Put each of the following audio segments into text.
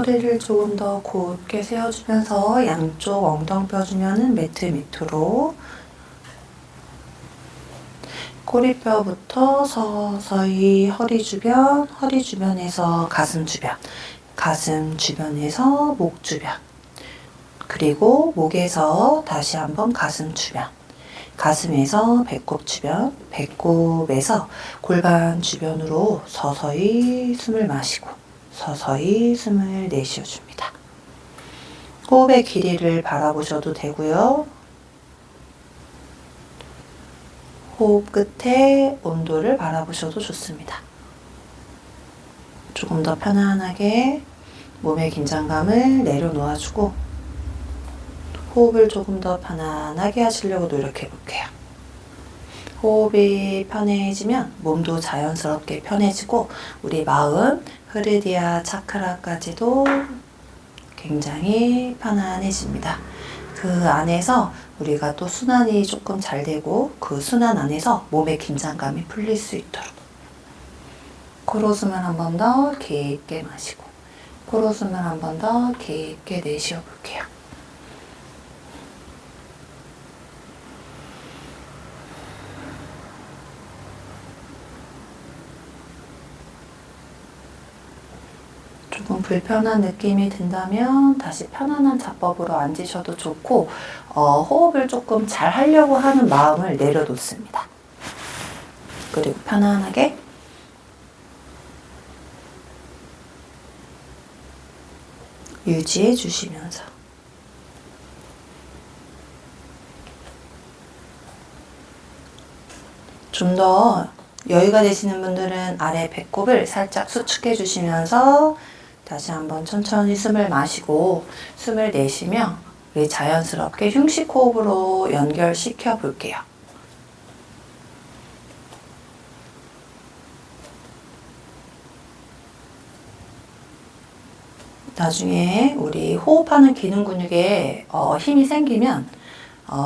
허리를 조금 더 곧게 세워주면서 양쪽 엉덩뼈 주면은 매트 밑으로 꼬리뼈부터 서서히 허리 주변에서 가슴 주변, 가슴 주변에서 목 주변, 그리고 목에서 다시 한번 가슴 주변, 가슴에서 배꼽 주변, 배꼽에서 골반 주변으로 서서히 숨을 마시고 서서히 숨을 내쉬어줍니다. 호흡의 길이를 바라보셔도 되고요. 호흡 끝에 온도를 바라보셔도 좋습니다. 조금 더 편안하게 몸의 긴장감을 내려놓아주고 호흡을 조금 더 편안하게 하시려고 노력해 볼게요. 호흡이 편해지면 몸도 자연스럽게 편해지고 우리 마음, 흐르디아 차크라까지도 굉장히 편안해집니다. 그 안에서 우리가 또 순환이 조금 잘 되고 그 순환 안에서 몸의 긴장감이 풀릴 수 있도록 코로 숨을 한 번 더 깊게 마시고 코로 숨을 한 번 더 깊게 내쉬어 볼게요. 조금 불편한 느낌이 든다면 다시 편안한 자법으로 앉으셔도 좋고 호흡을 조금 잘 하려고 하는 마음을 내려놓습니다. 그리고 편안하게 유지해 주시면서 좀 더 여유가 되시는 분들은 아래 배꼽을 살짝 수축해 주시면서 다시 한번 천천히 숨을 마시고 숨을 내쉬며 우리 자연스럽게 흉식 호흡으로 연결시켜 볼게요. 나중에 우리 호흡하는 기능 근육에 힘이 생기면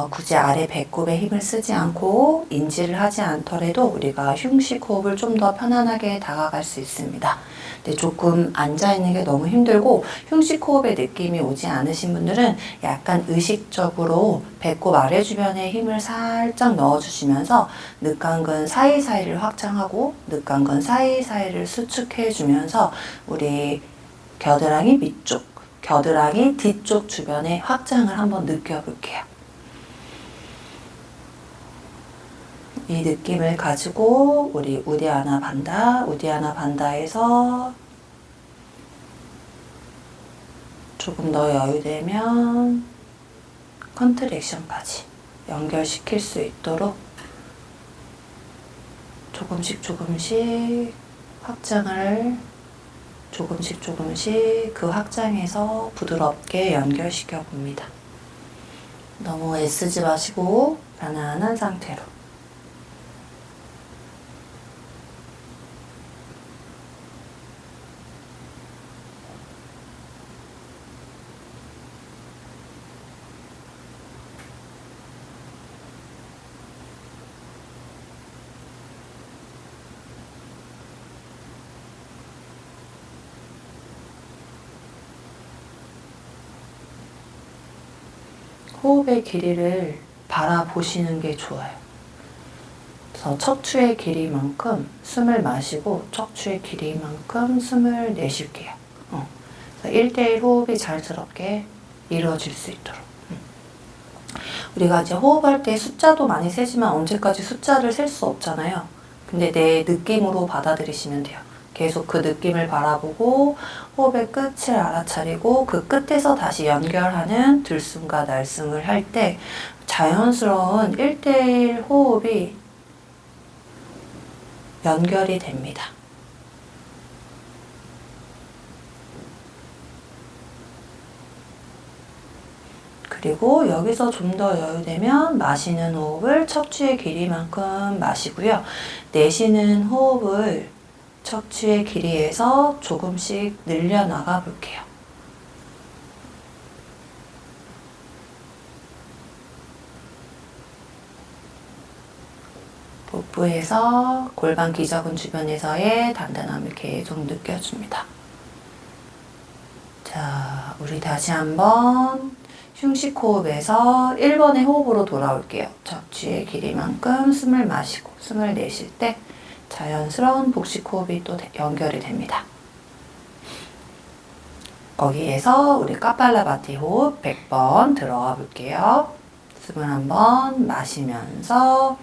굳이 아래 배꼽에 힘을 쓰지 않고 인지를 하지 않더라도 우리가 흉식 호흡을 좀 더 편안하게 다가갈 수 있습니다. 근데 조금 앉아있는 게 너무 힘들고 흉식 호흡의 느낌이 오지 않으신 분들은 약간 의식적으로 배꼽 아래 주변에 힘을 살짝 넣어주시면서 늑간근 사이사이를 확장하고 늑간근 사이사이를 수축해주면서 우리 겨드랑이 밑쪽, 겨드랑이 뒤쪽 주변에 확장을 한번 느껴볼게요. 이 느낌을 가지고 우리 우디아나 반다에서 조금 더 여유되면 컨트랙션까지 연결시킬 수 있도록 조금씩 확장을 조금씩 그 확장에서 부드럽게 연결시켜 봅니다. 너무 애쓰지 마시고 편안한 상태로 호흡의 길이를 바라보시는 게 좋아요. 그래서 척추의 길이만큼 숨을 마시고 척추의 길이만큼 숨을 내쉴게요. 1대1 호흡이 자연스럽게 이루어질 수 있도록. 우리가 이제 호흡할 때 숫자도 많이 세지만 언제까지 숫자를 셀 수 없잖아요. 근데 내 느낌으로 받아들이시면 돼요. 계속 그 느낌을 바라보고 호흡의 끝을 알아차리고 그 끝에서 다시 연결하는 들숨과 날숨을 할 때 자연스러운 1대1 호흡이 연결이 됩니다. 그리고 여기서 좀 더 여유되면 마시는 호흡을 척추의 길이만큼 마시고요. 내쉬는 호흡을 척추의 길이에서 조금씩 늘려나가 볼게요. 복부에서 골반 기저근 주변에서의 단단함을 계속 느껴줍니다. 우리 다시 한번 흉식 호흡에서 1번의 호흡으로 돌아올게요. 척추의 길이만큼 숨을 마시고 숨을 내쉴 때 자연스러운 복식 호흡이 또 연결이 됩니다. 거기에서 우리 카팔라바티 호흡 100번 들어가 볼게요. 숨을 한번 마시면서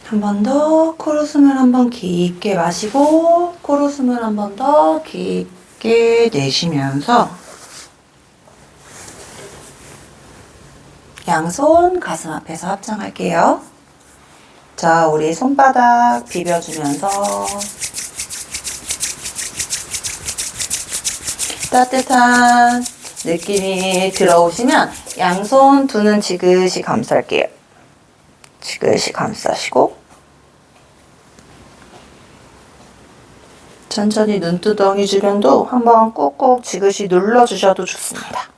한 번 더 코로 숨을 한 번 깊게 마시고 코로 숨을 한 번 더 깊게 내쉬면서 양손 가슴 앞에서 합장할게요. 자, 우리 손바닥 비벼주면서 따뜻한 느낌이 들어오시면 양손 두 눈 지그시 감쌀게요. 지그시 감싸시고 천천히 눈두덩이 주변도 한번 꾹꾹 지그시 눌러주셔도 좋습니다.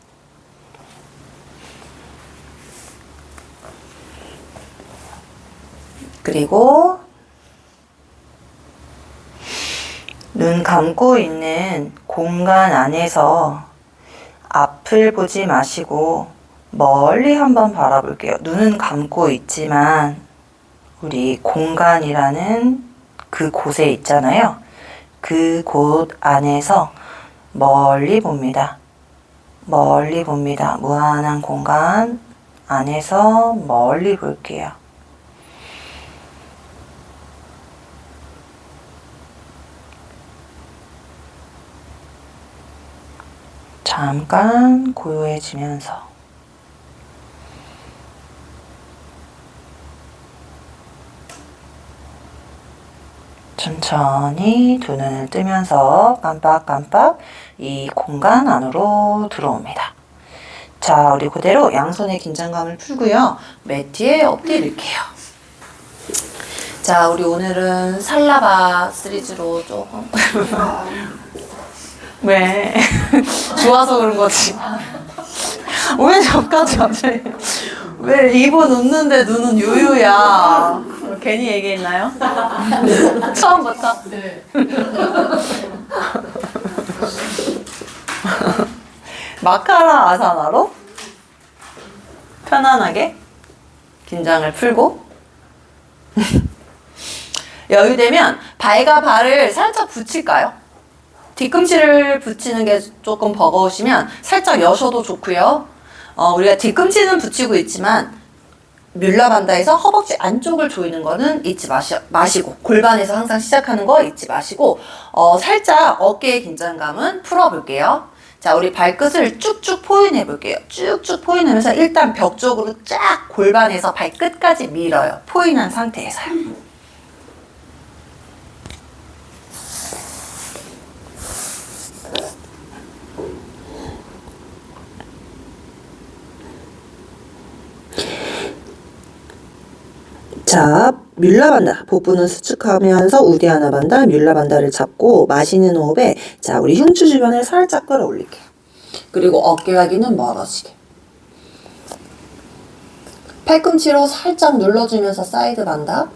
그리고 눈 감고 있는 공간 안에서 앞을 보지 마시고 멀리 한번 바라볼게요. 눈은 감고 있지만 우리 공간이라는 그 곳에 있잖아요. 그 곳 안에서 멀리 봅니다. 멀리 봅니다. 무한한 공간 안에서 멀리 볼게요. 잠깐 고요해지면서 천천히 두 눈을 뜨면서 깜빡깜빡 이 공간 안으로 들어옵니다. 자, 우리 그대로 양손의 긴장감을 풀고요. 매트에 엎드릴게요. 자, 우리 오늘은 살라바 시리즈로 조금 왜? 좋아서 그런 거지. 왜 저까지 갑자기 왜 입은 웃는데 눈은 유유야. 괜히 얘기했나요? 처음부터? 네. 마카라 아사나로 편안하게 긴장을 풀고 여유되면 발과 발을 살짝 붙일까요? 뒤꿈치를 붙이는 게 조금 버거우시면 살짝 여셔도 좋고요. 우리가 뒤꿈치는 붙이고 있지만 뮬라반다에서 허벅지 안쪽을 조이는 거는 잊지 마시고 골반에서 항상 시작하는 거 잊지 마시고 살짝 어깨의 긴장감은 풀어볼게요. 자, 우리 발끝을 쭉쭉 포인해 볼게요. 쭉쭉 포인하면서 일단 벽 쪽으로 쫙 골반에서 발끝까지 밀어요. 포인한 상태에서요. 자, 뮬라반다. 복부는 수축하면서 우디아나반다, 뮬라반다를 잡고 마시는 호흡에 자, 우리 흉추 주변을 살짝 끌어올릴게요. 그리고 어깨와 귀는 멀어지게. 팔꿈치로 살짝 눌러주면서 사이드 반다.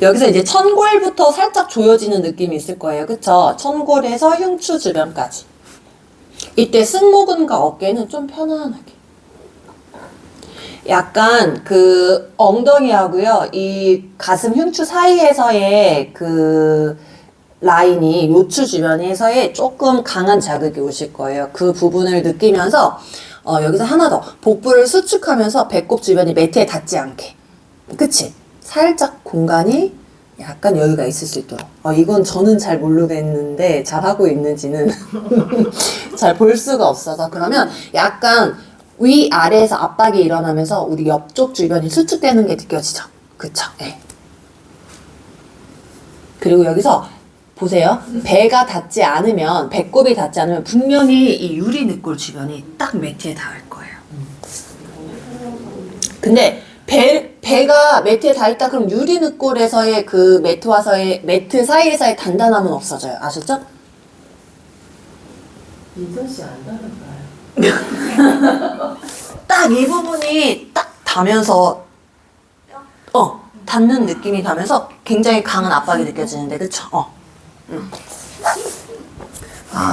여기서 이제 천골부터 살짝 조여지는 느낌이 있을 거예요. 그쵸? 천골에서 흉추 주변까지. 이때 승모근과 어깨는 좀 편안하게. 약간 그 엉덩이하고요, 이 가슴 흉추 사이에서의 그 라인이 요추 주변에서의 조금 강한 자극이 오실 거예요. 그 부분을 느끼면서 여기서 하나 더 복부를 수축하면서 배꼽 주변이 매트에 닿지 않게, 그치? 살짝 공간이 약간 여유가 있을 수 있도록. 이건 저는 잘 모르겠는데 잘하고 있는지는 잘 볼 수가 없어서. 그러면 약간 위아래에서 압박이 일어나면서 우리 옆쪽 주변이 수축되는 게 느껴지죠? 그쵸? 네. 그리고 여기서 보세요. 배가 닿지 않으면, 배꼽이 닿지 않으면 분명히 이 유리늑골 주변이 딱 매트에 닿을 거예요. 근데 배가 매트에 닿았다 그럼 유리늑골에서의 그 매트 사이에서의 단단함은 없어져요. 아셨죠? 민선 씨 안 다른가요? 딱 이 부분이 딱 닿으면서 닿는 느낌이 닿으면서 굉장히 강한 압박이 느껴지는데, 그쵸?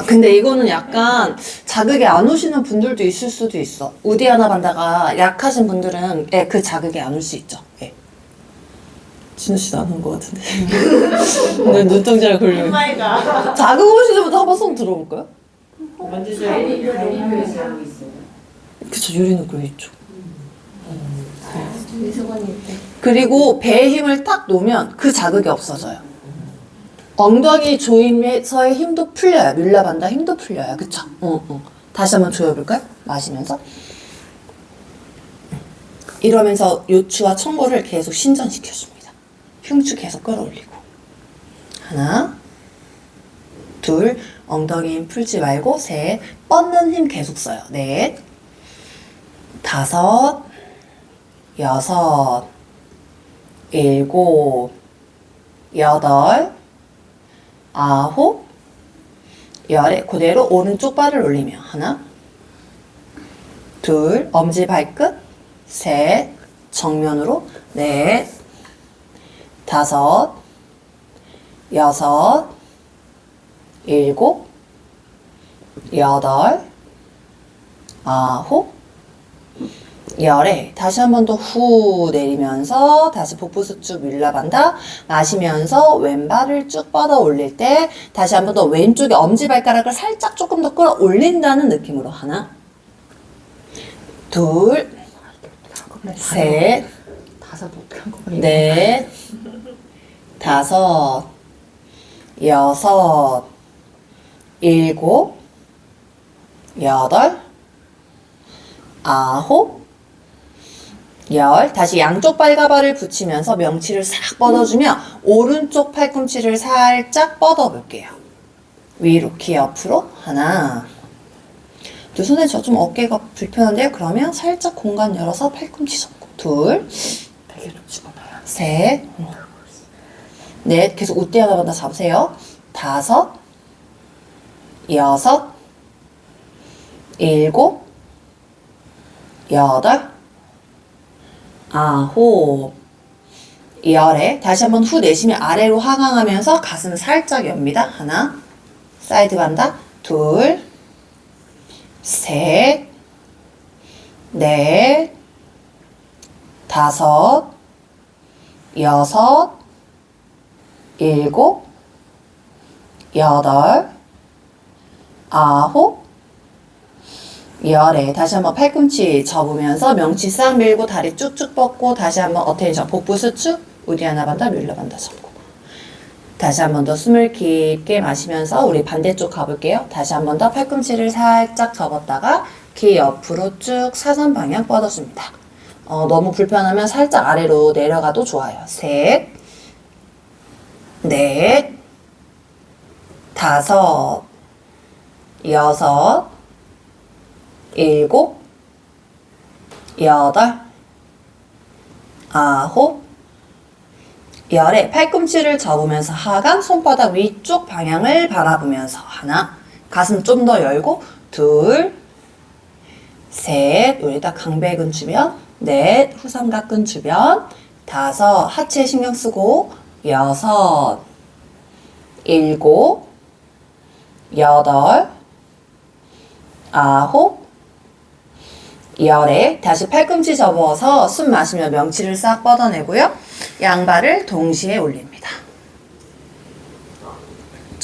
근데 이거는 약간 자극이 안 오시는 분들도 있을 수도 있어. 우디아나 반다가 약하신 분들은 그 자극이 안 올 수 있죠. 예. 진우 씨도 안 온 것 같은데. 내 눈동자를 굴려. 오마이갓. 자극 오시는 분들 한번 손 들어볼까요? 만지세요. 그쵸, 유리늑골 이쪽. 그리고 배에 힘을 딱 놓으면 그 자극이 없어져요. 엉덩이 조임에서의 힘도 풀려요. 뮬라반다 힘도 풀려요. 그쵸? 다시 한번 조여볼까요? 마시면서. 이러면서 요추와 청골을 계속 신전시켜줍니다. 흉추 계속 끌어올리고. 하나, 둘, 엉덩이 힘 풀지 말고, 셋, 뻗는 힘 계속 써요. 넷, 다섯, 여섯, 일곱, 여덟, 아홉, 열에 그대로 오른쪽 발을 올리며 하나, 둘, 엄지 발끝, 셋, 정면으로, 넷, 다섯, 여섯, 일곱, 여덟, 아홉, 열에 다시 한 번 더 후 내리면서 다시 복부수 쭉 밀라반다. 마시면서 왼발을 쭉 뻗어 올릴 때 다시 한 번 더 왼쪽에 엄지발가락을 살짝 조금 더 끌어 올린다는 느낌으로 하나, 둘, 셋, 넷, 다섯, 여섯, 일곱, 여덟, 아홉, 열. 다시 양쪽 발가발을 붙이면서 명치를 싹 뻗어주며 오른쪽 팔꿈치를 살짝 뻗어볼게요. 위로 키 옆으로 하나, 두 손에 저 좀 어깨가 불편한데요. 그러면 살짝 공간 열어서 팔꿈치 접고 둘, 셋, 넷. 계속 웃대 하나 반다 잡으세요. 다섯, 여섯, 일곱, 여덟, 아홉, 열에 다시 한번 후 내쉬면 아래로 하강하면서 가슴 살짝 엽니다. 하나, 사이드 반다. 둘, 셋, 넷, 다섯, 여섯, 일곱, 여덟, 아홉, 열에 다시 한번 팔꿈치 접으면서 명치 싹 밀고 다리 쭉쭉 뻗고 다시 한번 어텐션 복부 수축 우디아나 반다 뮬라 반다 접고 다시 한번 더 숨을 깊게 마시면서 우리 반대쪽 가볼게요. 다시 한번 더 팔꿈치를 살짝 접었다가 키 옆으로 쭉 사선 방향 뻗어줍니다. 너무 불편하면 살짝 아래로 내려가도 좋아요. 셋, 넷, 다섯, 여섯, 일곱, 여덟, 아홉, 열에 팔꿈치를 접으면서 하강, 손바닥 위쪽 방향을 바라보면서 하나, 가슴 좀 더 열고 둘, 셋, 우리 딱 강배근 주변, 넷, 후삼각근 주변, 다섯, 하체 신경 쓰고 여섯, 일곱, 여덟, 아홉, 열에 다시 팔꿈치 접어서 숨 마시며 명치를 싹 뻗어내고요. 양발을 동시에 올립니다.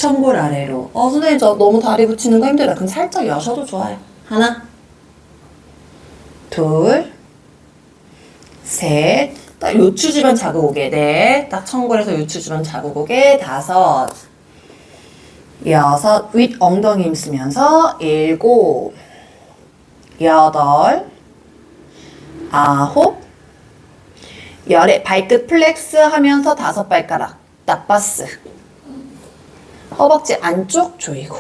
청골 아래로. 선생님 저 너무 다리 붙이는 거 힘들다. 그럼 살짝 여셔도 좋아요. 하나, 둘, 셋. 딱 요추 주변 자극 오게. 넷. 딱 청골에서 요추 주변 자극 오게. 다섯, 여섯. 윗 엉덩이 힘쓰면서 일곱, 여덟, 아홉, 열에 발끝 플렉스 하면서 다섯 발가락 따빠스. 허벅지 안쪽 조이고.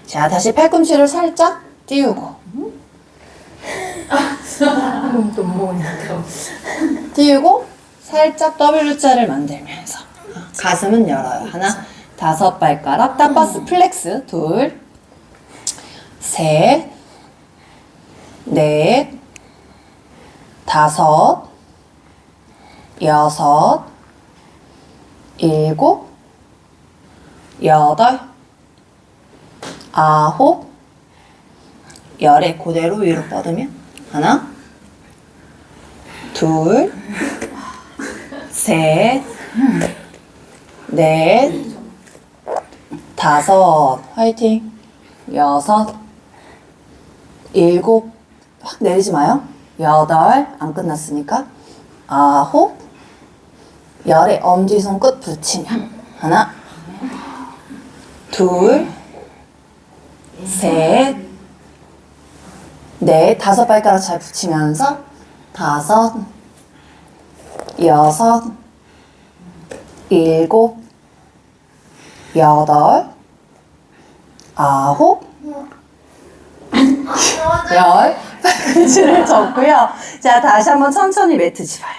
자, 다시 팔꿈치를 살짝 띄우고. 띄우고 살짝 W자를 만들면서 가슴은 열어요. 하나, 다섯 발가락 따빠스 플렉스. 둘, 셋, 넷, 다섯, 여섯, 일곱, 여덟, 아홉, 열에 그대로 위로 뻗으면 하나, 둘, 셋, 넷, 다섯, 화이팅, 여섯, 일곱, 확 내리지 마요. 여덟, 안 끝났으니까 아홉, 열에 엄지손 끝 붙이면 하나, 둘, 셋, 넷, 다섯 발가락 잘 붙이면서 다섯, 여섯, 일곱, 여덟, 아홉, 열. 팔꿈치를 접고요. 자, 다시 한번 천천히 매트 집어요.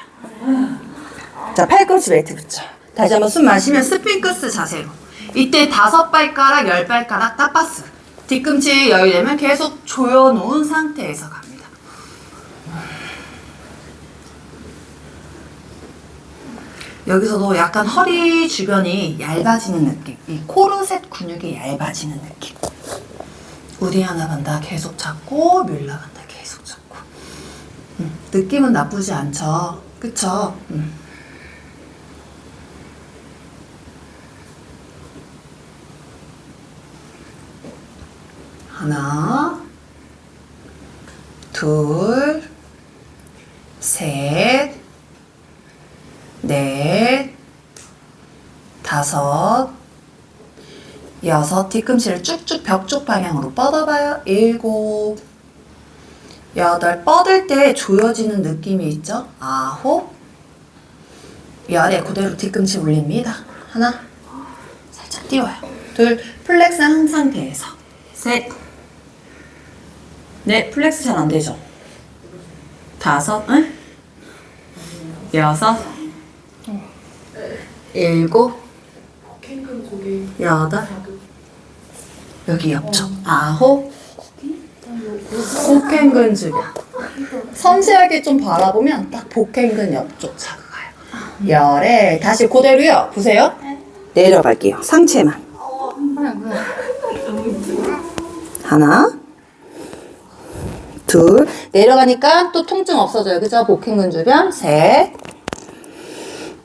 자, 팔꿈치 매트 붙여. 다시 한번 숨 마시면 스핑크스 자세로. 이때 다섯 발가락, 열 발가락 따빠스. 뒤꿈치 여유되면 계속 조여놓은 상태에서 갑니다. 여기서도 약간 허리 주변이 얇아지는 느낌. 이 코르셋 근육이 얇아지는 느낌. 우리 하나 간다. 계속 잡고 밀라 간다. 계속 잡고. 느낌은 나쁘지 않죠. 그쵸? 하나, 둘, 셋, 넷, 다섯, 여섯. 뒤꿈치를 쭉쭉 벽 쪽 방향으로 뻗어봐요. 일곱, 여덟. 뻗을 때 조여지는 느낌이 있죠? 아홉, 열에 그대로 뒤꿈치 올립니다. 하나, 살짝 띄워요. 둘, 플렉스 한 상태에서. 셋, 넷. 플렉스 잘 안 되죠? 다섯, 응? 여섯, 일곱, 여덟, 여기 옆쪽 아홉, 복행근 주변. 섬세하게 좀 바라보면 딱 복행근 옆쪽 자극해요. 열에 다시 그대로요. 보세요. 내려갈게요. 상체만. 하나, 둘. 내려가니까 또 통증 없어져요. 그죠? 복행근 주변. 셋,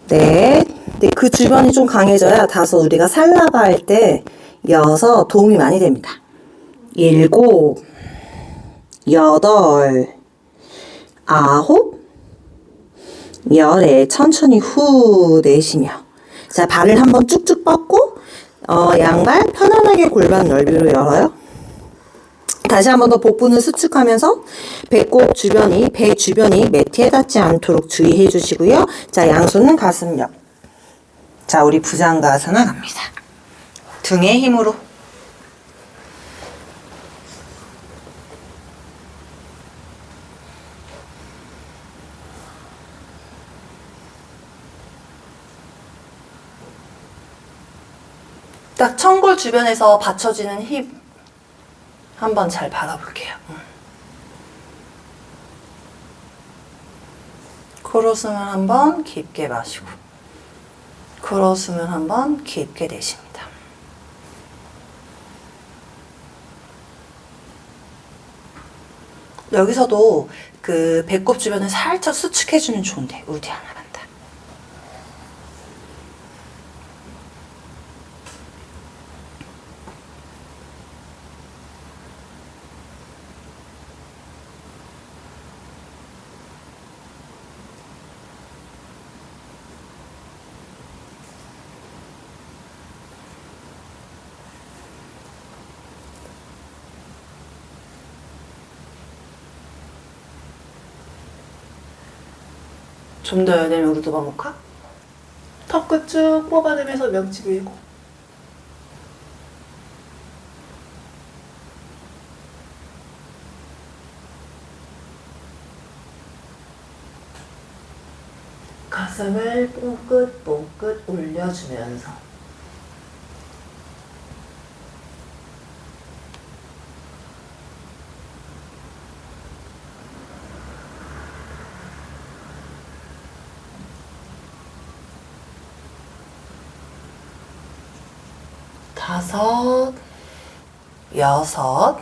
넷. 근데 그 주변이 좀 강해져야 다소 우리가 살라바 할 때 여섯 도움이 많이 됩니다. 일곱, 여덟, 아홉, 열에 천천히 후 내쉬며. 자, 발을 한번 쭉쭉 뻗고 양발 편안하게 골반 넓이로 열어요. 다시 한 번 더 복부는 수축하면서 배꼽 주변이, 배 주변이 매트에 닿지 않도록 주의해 주시고요. 자, 양손은 가슴 옆. 자, 우리 부장가사나 갑니다. 등의 힘으로. 딱 청골 주변에서 받쳐지는 힘 한번 잘 받아볼게요. 코로 숨을 한번 깊게 마시고 코로 숨을 한번 깊게 내쉽니다. 여기서도 그 배꼽 주변을 살짝 수축해주면 좋은데 우디 하나 간다. 좀 더 해야 되면 우리도 반복하? 턱 끝 쭉 뽑아내면서 명치 밀고. 가슴을 뽕긋 올려주면서. 다섯, 여섯,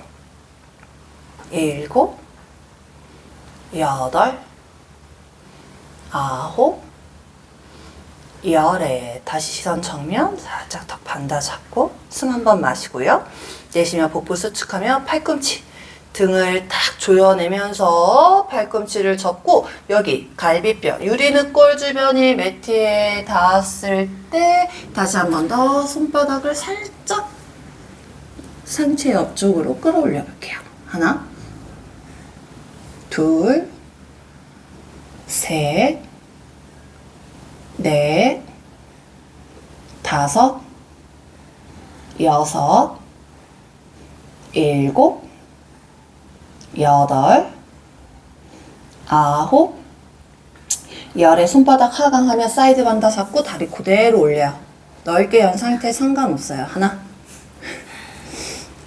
일곱, 여덟, 아홉, 열에 다시 시선 정면 살짝 턱 반다 잡고 숨 한 번 마시고요. 내쉬며 복부 수축하며 팔꿈치 등을 탁 조여내면서 팔꿈치를 접고 여기 갈비뼈 유리늑골 주변이 매트에 닿았을 때 다시 한 번 더 손바닥을 살짝 상체 옆쪽으로 끌어올려 볼게요. 하나, 둘, 셋, 넷, 다섯, 여섯, 일곱, 여덟, 아홉, 열에 손바닥 하강하며 사이드 반다 잡고 다리 그대로 올려요. 넓게 연 상태 상관없어요. 하나,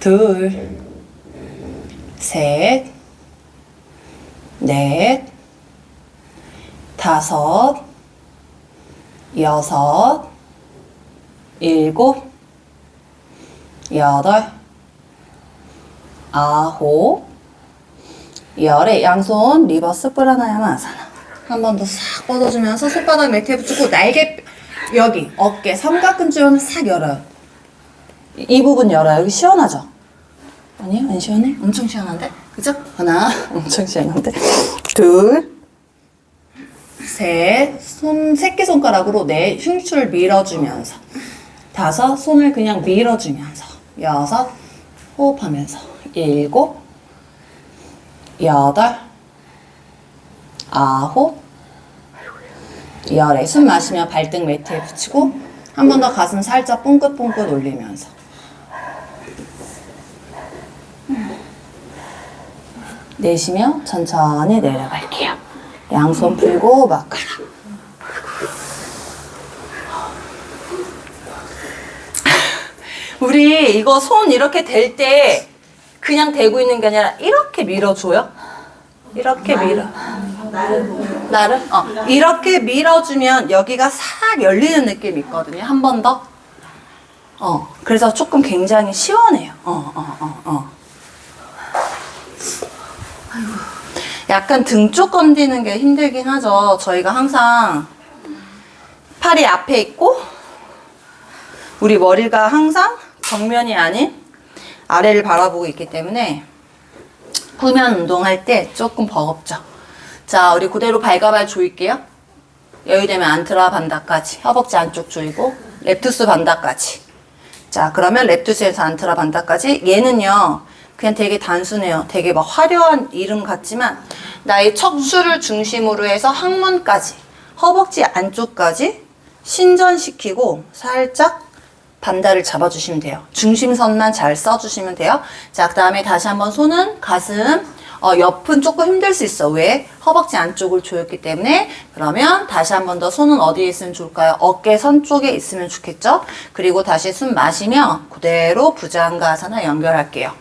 둘, 셋, 넷, 다섯, 여섯, 일곱, 여덟, 아홉, 열에 양손 리버스 프라나야마아사나. 한 번 더 싹 뻗어주면서 손바닥 매트에 붙이고 날개 여기 어깨 삼각근 주변을 싹 열어요. 이 부분 열어요. 여기 시원하죠? 아니요? 안 시원해? 엄청 시원한데? 그죠? 하나, 엄청 시원한데? 둘, 셋, 새끼손가락으로 내 흉추를 밀어주면서 다섯, 손을 그냥 밀어주면서 여섯, 호흡하면서 일곱, 여덟, 아홉, 열에 숨 마시며 발등 매트에 붙이고 한 번 더 가슴 살짝 뽕긋뽕긋 올리면서 내쉬며 천천히 내려갈게요. 양손 풀고 마카라. 우리 이거 손 이렇게 댈 때 그냥 대고 있는 게 아니라 이렇게 밀어줘요. 이렇게 밀어. 나를? 이렇게 밀어주면 여기가 싹 열리는 느낌이 있거든요. 한 번 더. 그래서 조금 굉장히 시원해요. 아이고. 약간 등 쪽 건드는 게 힘들긴 하죠. 저희가 항상 팔이 앞에 있고 우리 머리가 항상 정면이 아닌 아래를 바라보고 있기 때문에 후면 운동할 때 조금 버겁죠. 자, 우리 그대로 발과 발 조일게요. 여유되면 안트라 반다까지. 허벅지 안쪽 조이고 랩투스 반다까지. 자, 그러면 랩투스에서 안트라 반다까지. 얘는요. 그냥 되게 단순해요. 되게 막 화려한 이름 같지만 나의 척추를 중심으로 해서 항문까지, 허벅지 안쪽까지 신전시키고 살짝 반다를 잡아주시면 돼요. 중심선만 잘 써주시면 돼요. 자, 그 다음에 다시 한번 손은 가슴, 옆은 조금 힘들 수 있어. 왜? 허벅지 안쪽을 조였기 때문에. 그러면 다시 한 번 더 손은 어디에 있으면 좋을까요? 어깨선 쪽에 있으면 좋겠죠? 그리고 다시 숨 마시며 그대로 부장가사나 연결할게요.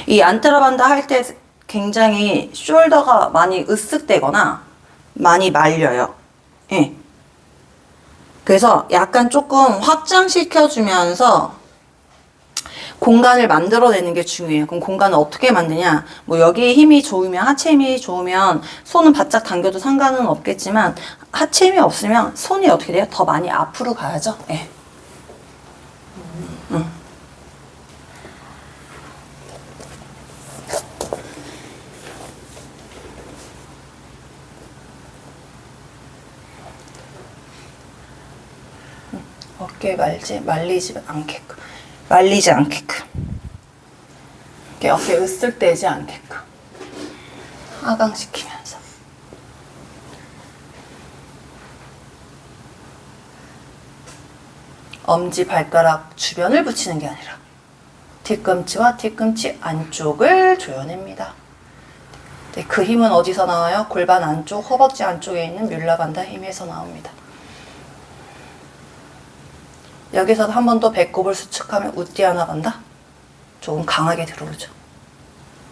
이 안트라반다 할 때 굉장히 숄더가 많이 으쓱되거나 많이 말려요. 예. 그래서 약간 조금 확장시켜주면서 공간을 만들어내는 게 중요해요. 그럼 공간을 어떻게 만드냐? 뭐 여기 힘이 좋으면, 하체 힘이 좋으면 손은 바짝 당겨도 상관은 없겠지만 하체 힘이 없으면 손이 어떻게 돼요? 더 많이 앞으로 가야죠. 예. 어깨 말리지 않게끔. 이렇게 어깨 으쓱대지 않게끔. 하강시키면서 엄지 발가락 주변을 붙이는 게 아니라 뒤꿈치와 뒤꿈치 안쪽을 조여냅니다. 네, 그 힘은 어디서 나와요? 골반 안쪽, 허벅지 안쪽에 있는 뮬라반다 힘에서 나옵니다. 여기서 한 번 더 배꼽을 수축하면 우띠아나 반다. 조금 강하게 들어오죠.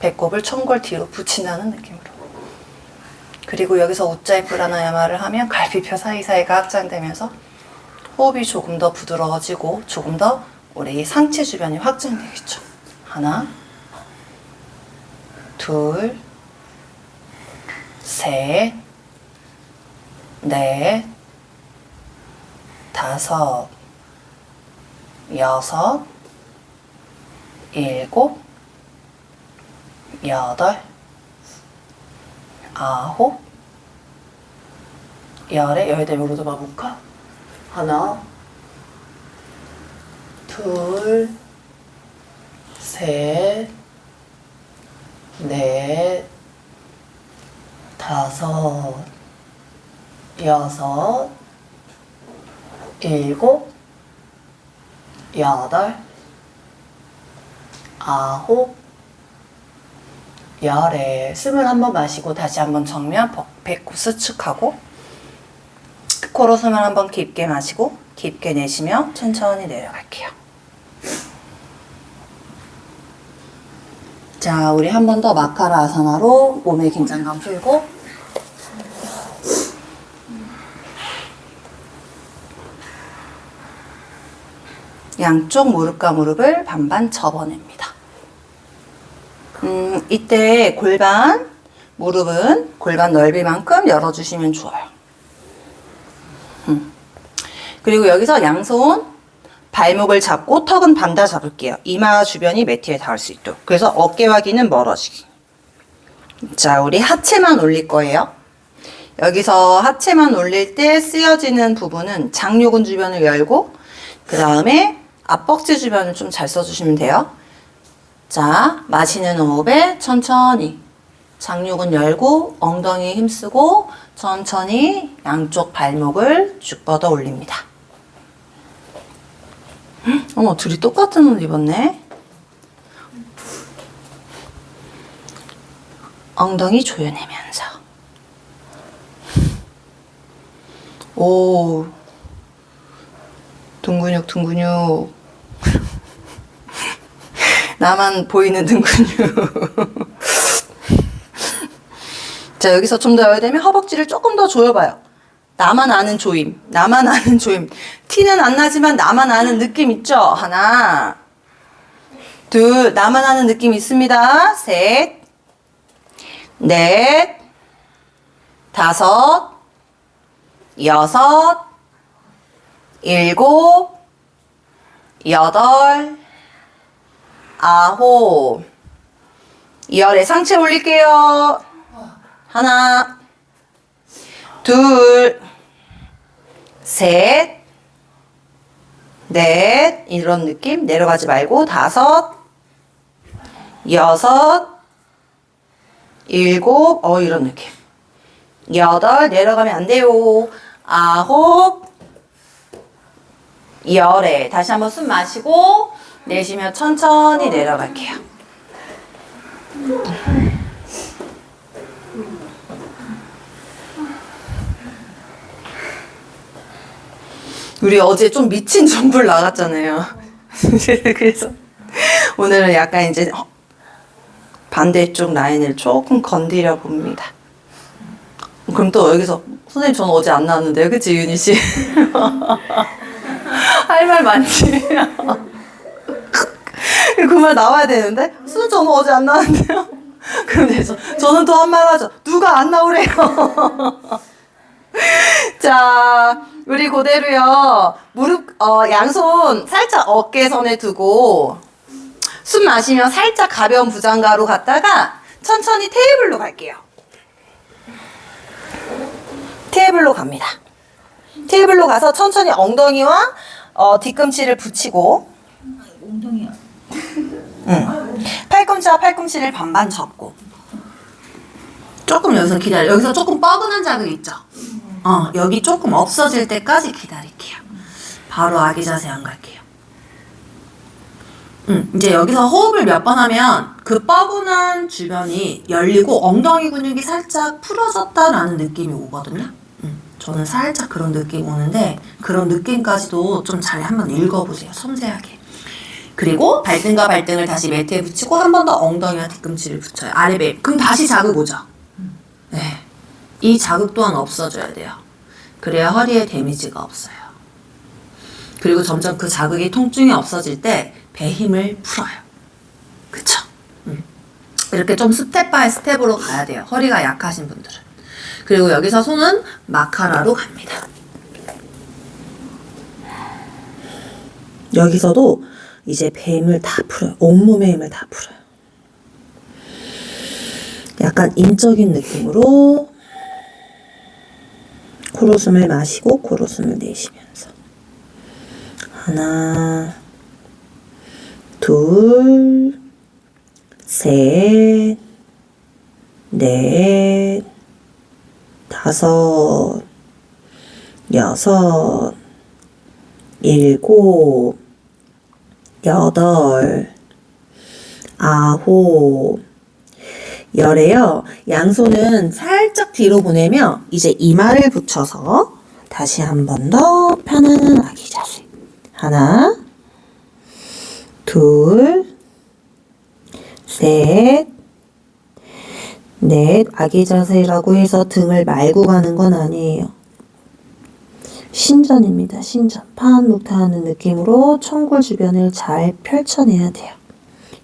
배꼽을 천골 뒤로 붙인다는 느낌으로. 그리고 여기서 우짜이 프라나야마를 하면 갈비뼈 사이사이가 확장되면서 호흡이 조금 더 부드러워지고 조금 더 우리 상체 주변이 확장되겠죠. 하나, 둘, 셋, 넷, 다섯, 여섯, 일곱, 여덟, 아홉, 열에 열대명으로도 봐볼까? 하나, 둘, 셋, 넷, 다섯, 여섯, 일곱, 여덟, 아홉, 열에 숨을 한번 마시고 다시 한번 정면 배꼽 수축하고 코로 숨을 한번 깊게 마시고 깊게 내쉬며 천천히 내려갈게요. 자, 우리 한 번 더 마카라 아사나로 몸의 긴장감 풀고 양쪽 무릎과 무릎을 반반 접어냅니다. 이때 무릎은 골반 넓이만큼 열어주시면 좋아요. 그리고 여기서 양손 발목을 잡고 턱은 반다 잡을게요. 이마 주변이 매트에 닿을 수 있도록. 그래서 어깨와 귀는 멀어지기. 자, 우리 하체만 올릴 거예요. 여기서 하체만 올릴 때 쓰여지는 부분은 장요근 주변을 열고 그 다음에 앞벅지 주변을 좀 잘 써주시면 돼요. 자, 마시는 호흡에 천천히 장요근 열고 엉덩이에 힘쓰고 천천히 양쪽 발목을 쭉 뻗어 올립니다. 어머, 둘이 똑같은 옷 입었네. 엉덩이 조여내면서 오, 등 근육 나만 보이는 등 근육. 자, 여기서 좀 더 여야 되면 허벅지를 조금 더 조여봐요. 나만 아는 조임. 티는 안 나지만 나만 아는 느낌 있죠? 하나, 둘, 나만 아는 느낌 있습니다. 셋, 넷, 다섯, 여섯, 일곱, 여덟, 아홉, 열에 상체 올릴게요. 하나, 둘, 셋, 넷, 이런 느낌 내려가지 말고 다섯, 여섯, 일곱, 이런 느낌 여덟, 내려가면 안 돼요. 아홉, 열에 다시 한번 숨 마시고 내쉬며 천천히 내려갈게요. 우리 어제 좀 미친 점불 나갔잖아요. 그래서 오늘은 약간 이제 반대쪽 라인을 조금 건드려 봅니다. 그럼 또 여기서 선생님 저는 어제 안 나왔는데요, 그치 윤희 씨? 할 말 많지. 그 말 나와야 되는데 선생님 저는 어제 안 나왔는데요. 그럼 저는 또 한 말 하죠. 누가 안 나오래요. 자, 우리 그대로요. 무릎, 양손 살짝 어깨선에 두고 숨 마시면 살짝 가벼운 부장가로 갔다가 천천히 테이블로 갈게요. 테이블로 갑니다. 테이블로 가서 천천히 엉덩이와 뒤꿈치를 붙이고 엉덩이야. 팔꿈치와 팔꿈치를 반반 접고 조금 여기서 기다려. 여기서 조금 뻐근한 자극 있죠? 여기 조금 없어질 때까지 기다릴게요. 바로 아기 자세 안 갈게요. 이제 여기서 호흡을 몇 번 하면 그 뻐근한 주변이 열리고 엉덩이 근육이 살짝 풀어졌다라는 느낌이 오거든요. 저는 살짝 그런 느낌이 오는데 그런 느낌까지도 좀 잘 한번 읽어보세요. 섬세하게. 그리고 발등과 발등을 다시 매트에 붙이고 한 번 더 엉덩이와 뒤꿈치를 붙여요. 아래배. 그럼 다시 자극 오죠? 네. 이 자극 또한 없어져야 돼요. 그래야 허리에 데미지가 없어요. 그리고 점점 그 자극이 통증이 없어질 때 배 힘을 풀어요. 그쵸? 이렇게 좀 스텝 바이 스텝으로 가야 돼요. 허리가 약하신 분들은. 그리고 여기서 손은 마카라로 갑니다. 여기서도 이제 배 힘을 다 풀어요. 온몸의 힘을 다 풀어요. 약간 인적인 느낌으로 코로 숨을 마시고 코로 숨을 내쉬면서 하나, 둘, 셋, 넷, 다섯, 여섯, 일곱, 여덟, 아홉, 열에요. 양손은 살짝 뒤로 보내며 이제 이마를 붙여서 다시 한 번 더 편안한 아기 자세. 하나, 둘, 셋, 넷. 아기 자세라고 해서 등을 말고 가는 건 아니에요. 신전입니다. 신전. 파한묵타하는 느낌으로 청골 주변을 잘 펼쳐내야 돼요.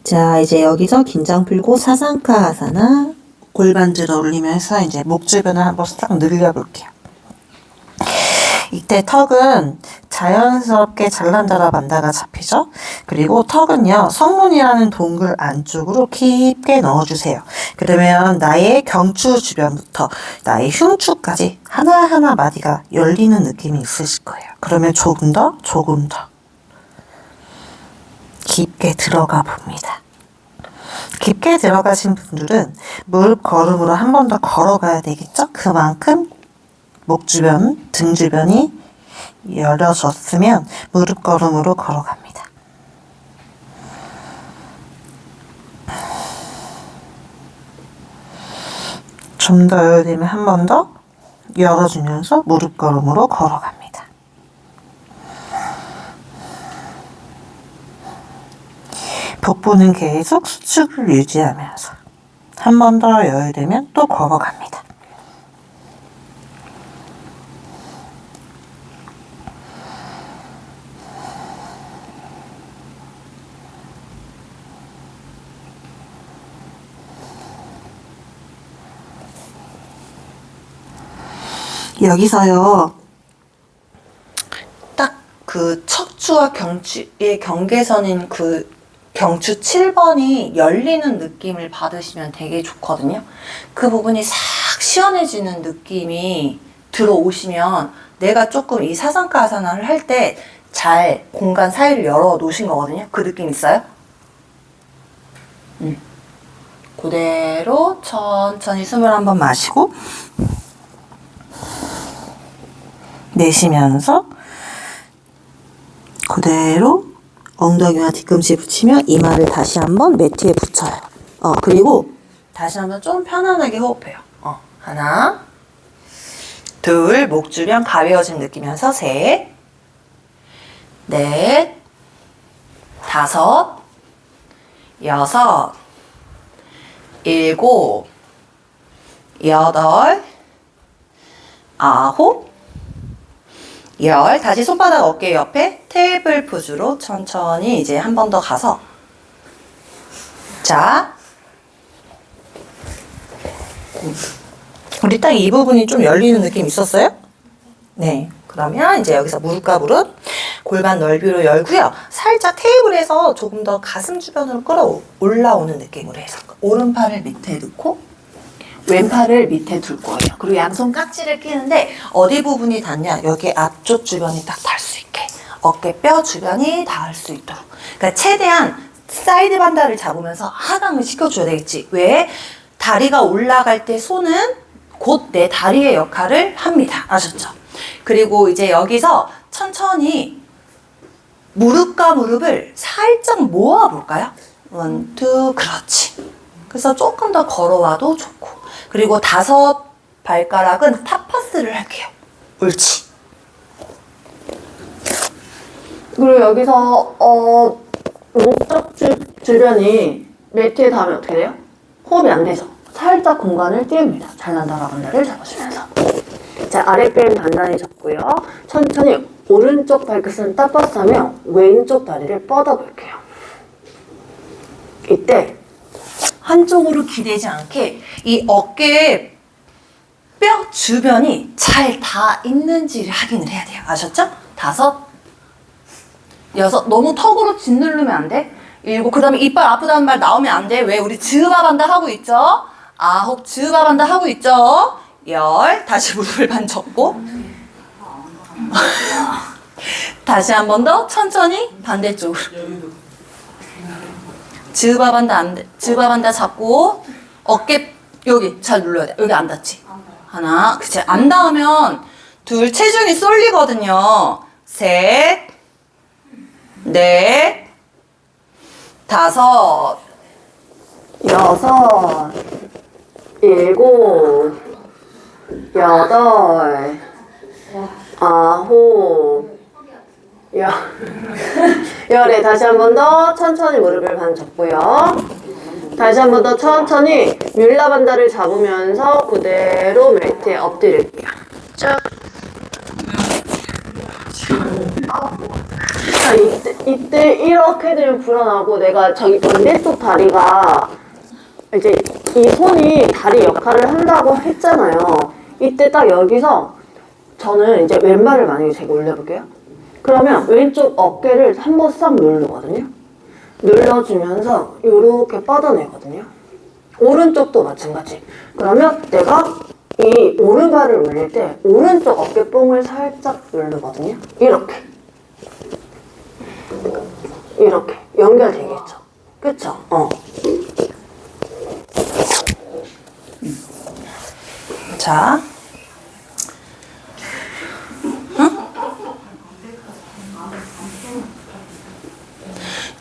자, 이제 여기서 긴장 풀고 사상카 아사나 골반 들어 올리면서 이제 목 주변을 한번 싹 늘려볼게요. 이때 턱은 자연스럽게 잘난다라 만다가 잡히죠. 그리고 턱은요, 성문이라는 동글 안쪽으로 깊게 넣어주세요. 그러면 나의 경추 주변부터 나의 흉추까지 하나하나 마디가 열리는 느낌이 있으실 거예요. 그러면 조금 더 깊게 들어가 봅니다. 깊게 들어가신 분들은 무릎 걸음으로 한 번 더 걸어가야 되겠죠? 그만큼 목 주변, 등 주변이 열어졌으면 무릎 걸음으로 걸어갑니다. 좀 더 열리면 한 번 더 열어주면서 무릎 걸음으로 걸어갑니다. 복부는 계속 수축을 유지하면서 한 번 더 열되면 또 걸어갑니다. 여기서요, 딱 그 척추와 경추의 경계선인 그 경추 7번이 열리는 느낌을 받으시면 되게 좋거든요. 그 부분이 싹 시원해지는 느낌이 들어오시면 내가 조금 이 사상카 아사나를 할 때 잘 공간 사이를 열어 놓으신 거거든요. 그 느낌 있어요? 그대로 천천히 숨을 한번 마시고 내쉬면서 그대로 엉덩이와 뒤꿈치 붙이며 이마를 다시 한번 매트에 붙여요. 그리고 다시 한번 좀 편안하게 호흡해요. 하나, 둘, 목 주변 가벼워짐 느끼면서 셋, 넷, 다섯, 여섯, 일곱, 여덟, 아홉, 열. 다시 손바닥 어깨 옆에 테이블 포즈로 천천히 이제 한 번 더 가서, 자, 우리 딱 이 부분이 좀 열리는 느낌 있었어요? 네. 그러면 이제 여기서 무릎과 무릎, 골반 넓이로 열고요. 살짝 테이블에서 조금 더 가슴 주변으로 끌어 올라오는 느낌으로 해서 오른팔을 밑에 넣고 왼팔을 밑에 둘 거예요. 그리고 양손 깍지를 끼는데 어디 부분이 닿냐? 여기 앞쪽 주변이 딱 닿을 수 있게. 어깨뼈 주변이 닿을 수 있도록. 그러니까 최대한 사이드 반달을 잡으면서 하강을 시켜줘야 되겠지. 왜? 다리가 올라갈 때 손은 곧 내 다리의 역할을 합니다. 아셨죠? 그리고 이제 여기서 천천히 무릎과 무릎을 살짝 모아볼까요? 원, 투, 그렇지. 그래서 조금 더 걸어와도 좋고. 그리고 5 발가락은 타파스를 할게요. 옳지. 그리고 여기서 목적 주변이 매트에 닿으면 어떻게 돼요? 호흡이 안 되죠. 살짝 공간을 띄웁니다. 잘난다라 간다를 잡아주면서. 자, 아랫배는 단단히 잡고요. 천천히 오른쪽 발끝은 따빠싸며 왼쪽 다리를 뻗어볼게요. 이때 한쪽으로 기대지 않게 이 어깨에 뼈 주변이 잘 닿아 있는지를 확인을 해야 돼요. 아셨죠? 5, 6, 너무 턱으로 짓누르면 안 돼. 7, 그 다음에 이빨 아프다는 말 나오면 안 돼. 왜? 우리 즈바반다 하고 있죠? 9, 즈바반다 하고 있죠? 10, 다시 무릎을 반 접고 다시 한 번 더 천천히 반대쪽으로 즈바반다 안 돼. 즈바반다 잡고 어깨 여기 잘 눌러야 돼. 여기 안 닿지? 하나, 그치? 안 닿으면 2, 체중이 쏠리거든요. 3, 4, 5, 6, 7, 8, 9, 열에 다시 한 번 더 천천히 무릎을 반 접고요. 다시 한 번 더 천천히 뮬라반다를 잡으면서 그대로 매트에 엎드릴게요. 쭉. 자, 이때 이렇게 되면 불안하고 내가 저기 반대쪽 다리가 이제 이 손이 다리 역할을 한다고 했잖아요. 이때 딱 여기서 저는 이제 왼발을 만약에 제가 올려볼게요. 그러면 왼쪽 어깨를 한번 싹 누르거든요. 눌러주면서 이렇게 뻗어내거든요. 오른쪽도 마찬가지. 그러면 내가 이 오른발을 올릴 때 오른쪽 어깨뽕을 살짝 누르거든요. 이렇게. 이렇게 연결되겠죠. 그쵸? 자,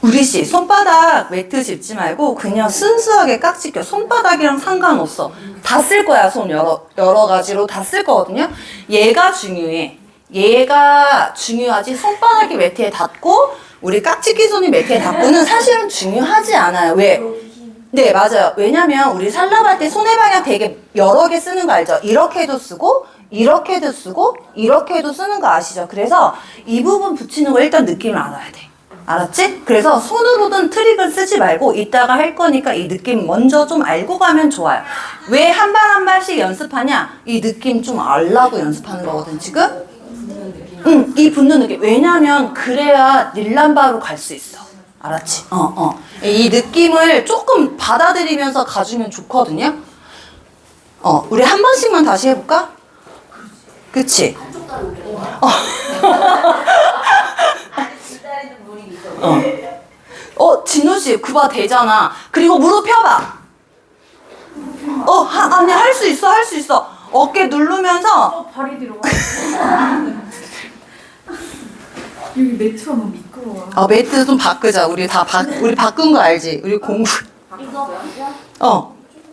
우리씨 손바닥 매트 짚지 말고 그냥 순수하게 깍지 껴. 손바닥이랑 상관없어. 다 쓸 거야. 손 여러 가지로 다 쓸 거거든요. 얘가 중요해. 얘가 중요하지. 손바닥이 매트에 닿고 우리 깍지 끼 손이 매트에 닿고는 사실은 중요하지 않아요. 왜? 네, 맞아요. 왜냐면 우리 살라발 때 손의 방향 되게 여러 개 쓰는 거 알죠? 이렇게도 쓰고 이렇게도 쓰고 이렇게도 쓰는 거 아시죠? 그래서 이 부분 붙이는 거 일단 느낌을 알아야 돼. 알았지? 그래서 손으로든 트릭을 쓰지 말고 이따가 할 거니까 이 느낌 먼저 좀 알고 가면 좋아요. 왜 한 발 한 발씩 연습하냐? 이 느낌 좀 알라고 연습하는 거거든, 지금? 응, 이 붙는 느낌. 왜냐면 그래야 릴람바로 갈 수 있어. 알았지? 이 느낌을 조금 받아들이면서 가주면 좋거든요? 우리 한 번씩만 다시 해볼까? 그치? 진우씨, 그봐 되잖아. 그리고 무릎 펴봐. 아니, 할 수 있어, 할 수 있어. 어깨 누르면서. 발이 뒤로 가. 여기 매트가 너무 미끄러워. 매트 좀 바꾸자. 우리 바꾼 거 알지? 우리 공부.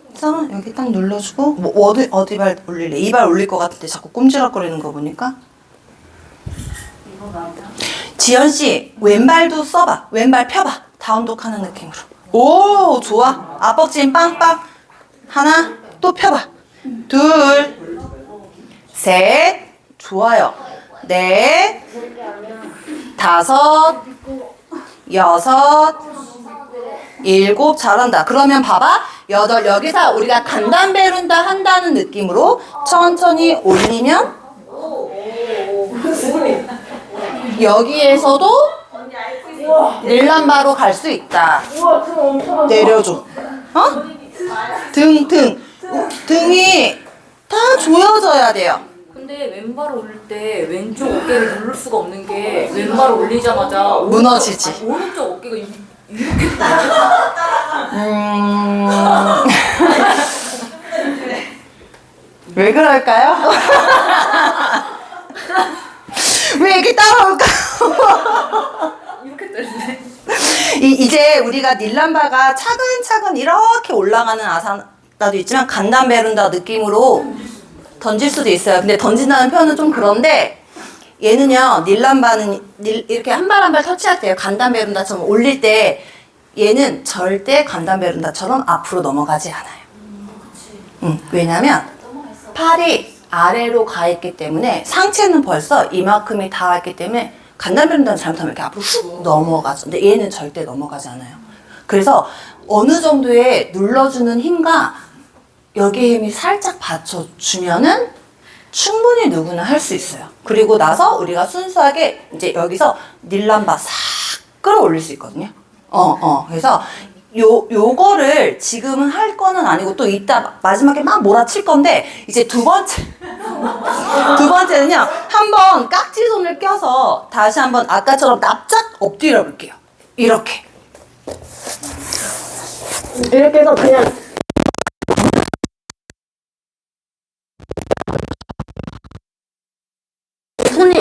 그래서 여기 딱 눌러주고, 뭐, 어디 발 올릴래? 이 발 올릴 것 같은데 자꾸 꼼지락거리는 거 보니까. 지연씨, 왼발도 써봐. 왼발 펴봐. 다운독 하는 느낌으로. 오, 좋아. 앞벅진 빵빵. 하나, 또 펴봐. 2, 3, 좋아요. 4, 5, 6, 7, 잘한다. 그러면 봐봐. 8, 여기서 우리가 간단베룬다 한다는 느낌으로 천천히 올리면 여기에서도 릴람바로 갈 수 있다. 내려줘. 등이 다 조여져야 돼요. 근데 왼발을 올릴 때 왼쪽 어깨를 누를 수가 없는 게 왼발을 올리자마자 무너지지. 오른쪽 어깨가 이렇게 왜 그럴까요? 왜 이렇게 따라올까요? 이렇게 떨리네. 이제 우리가 닐람바가 차근차근 이렇게 올라가는 아사나도 있지만 간담베룬다 느낌으로 던질 수도 있어요. 근데 던진다는 표현은 좀 그런데 얘는요, 닐람바는 이렇게 한 발 한 발 터치할 때요. 간담베룬다처럼 올릴 때 얘는 절대 간담베룬다처럼 앞으로 넘어가지 않아요. 왜냐면 팔이 아래로 가 있기 때문에 상체는 벌써 이만큼이 닿아 있기 때문에 간담베룬다는 잘못하면 이렇게 앞으로 훅 넘어가죠. 근데 얘는 절대 넘어가지 않아요. 그래서 어느 정도의 눌러주는 힘과 여기에 힘이 살짝 받쳐주면은 충분히 누구나 할 수 있어요. 그리고 나서 우리가 순수하게 이제 여기서 닐람바 싹 끌어올릴 수 있거든요. 그래서 요거를 지금은 할 거는 아니고 또 이따 마지막에 막 몰아칠 건데 이제 두 번째는요. 한번 깍지 손을 껴서 다시 한번 아까처럼 납작 엎드려 볼게요. 이렇게 이렇게 해서 그냥 손이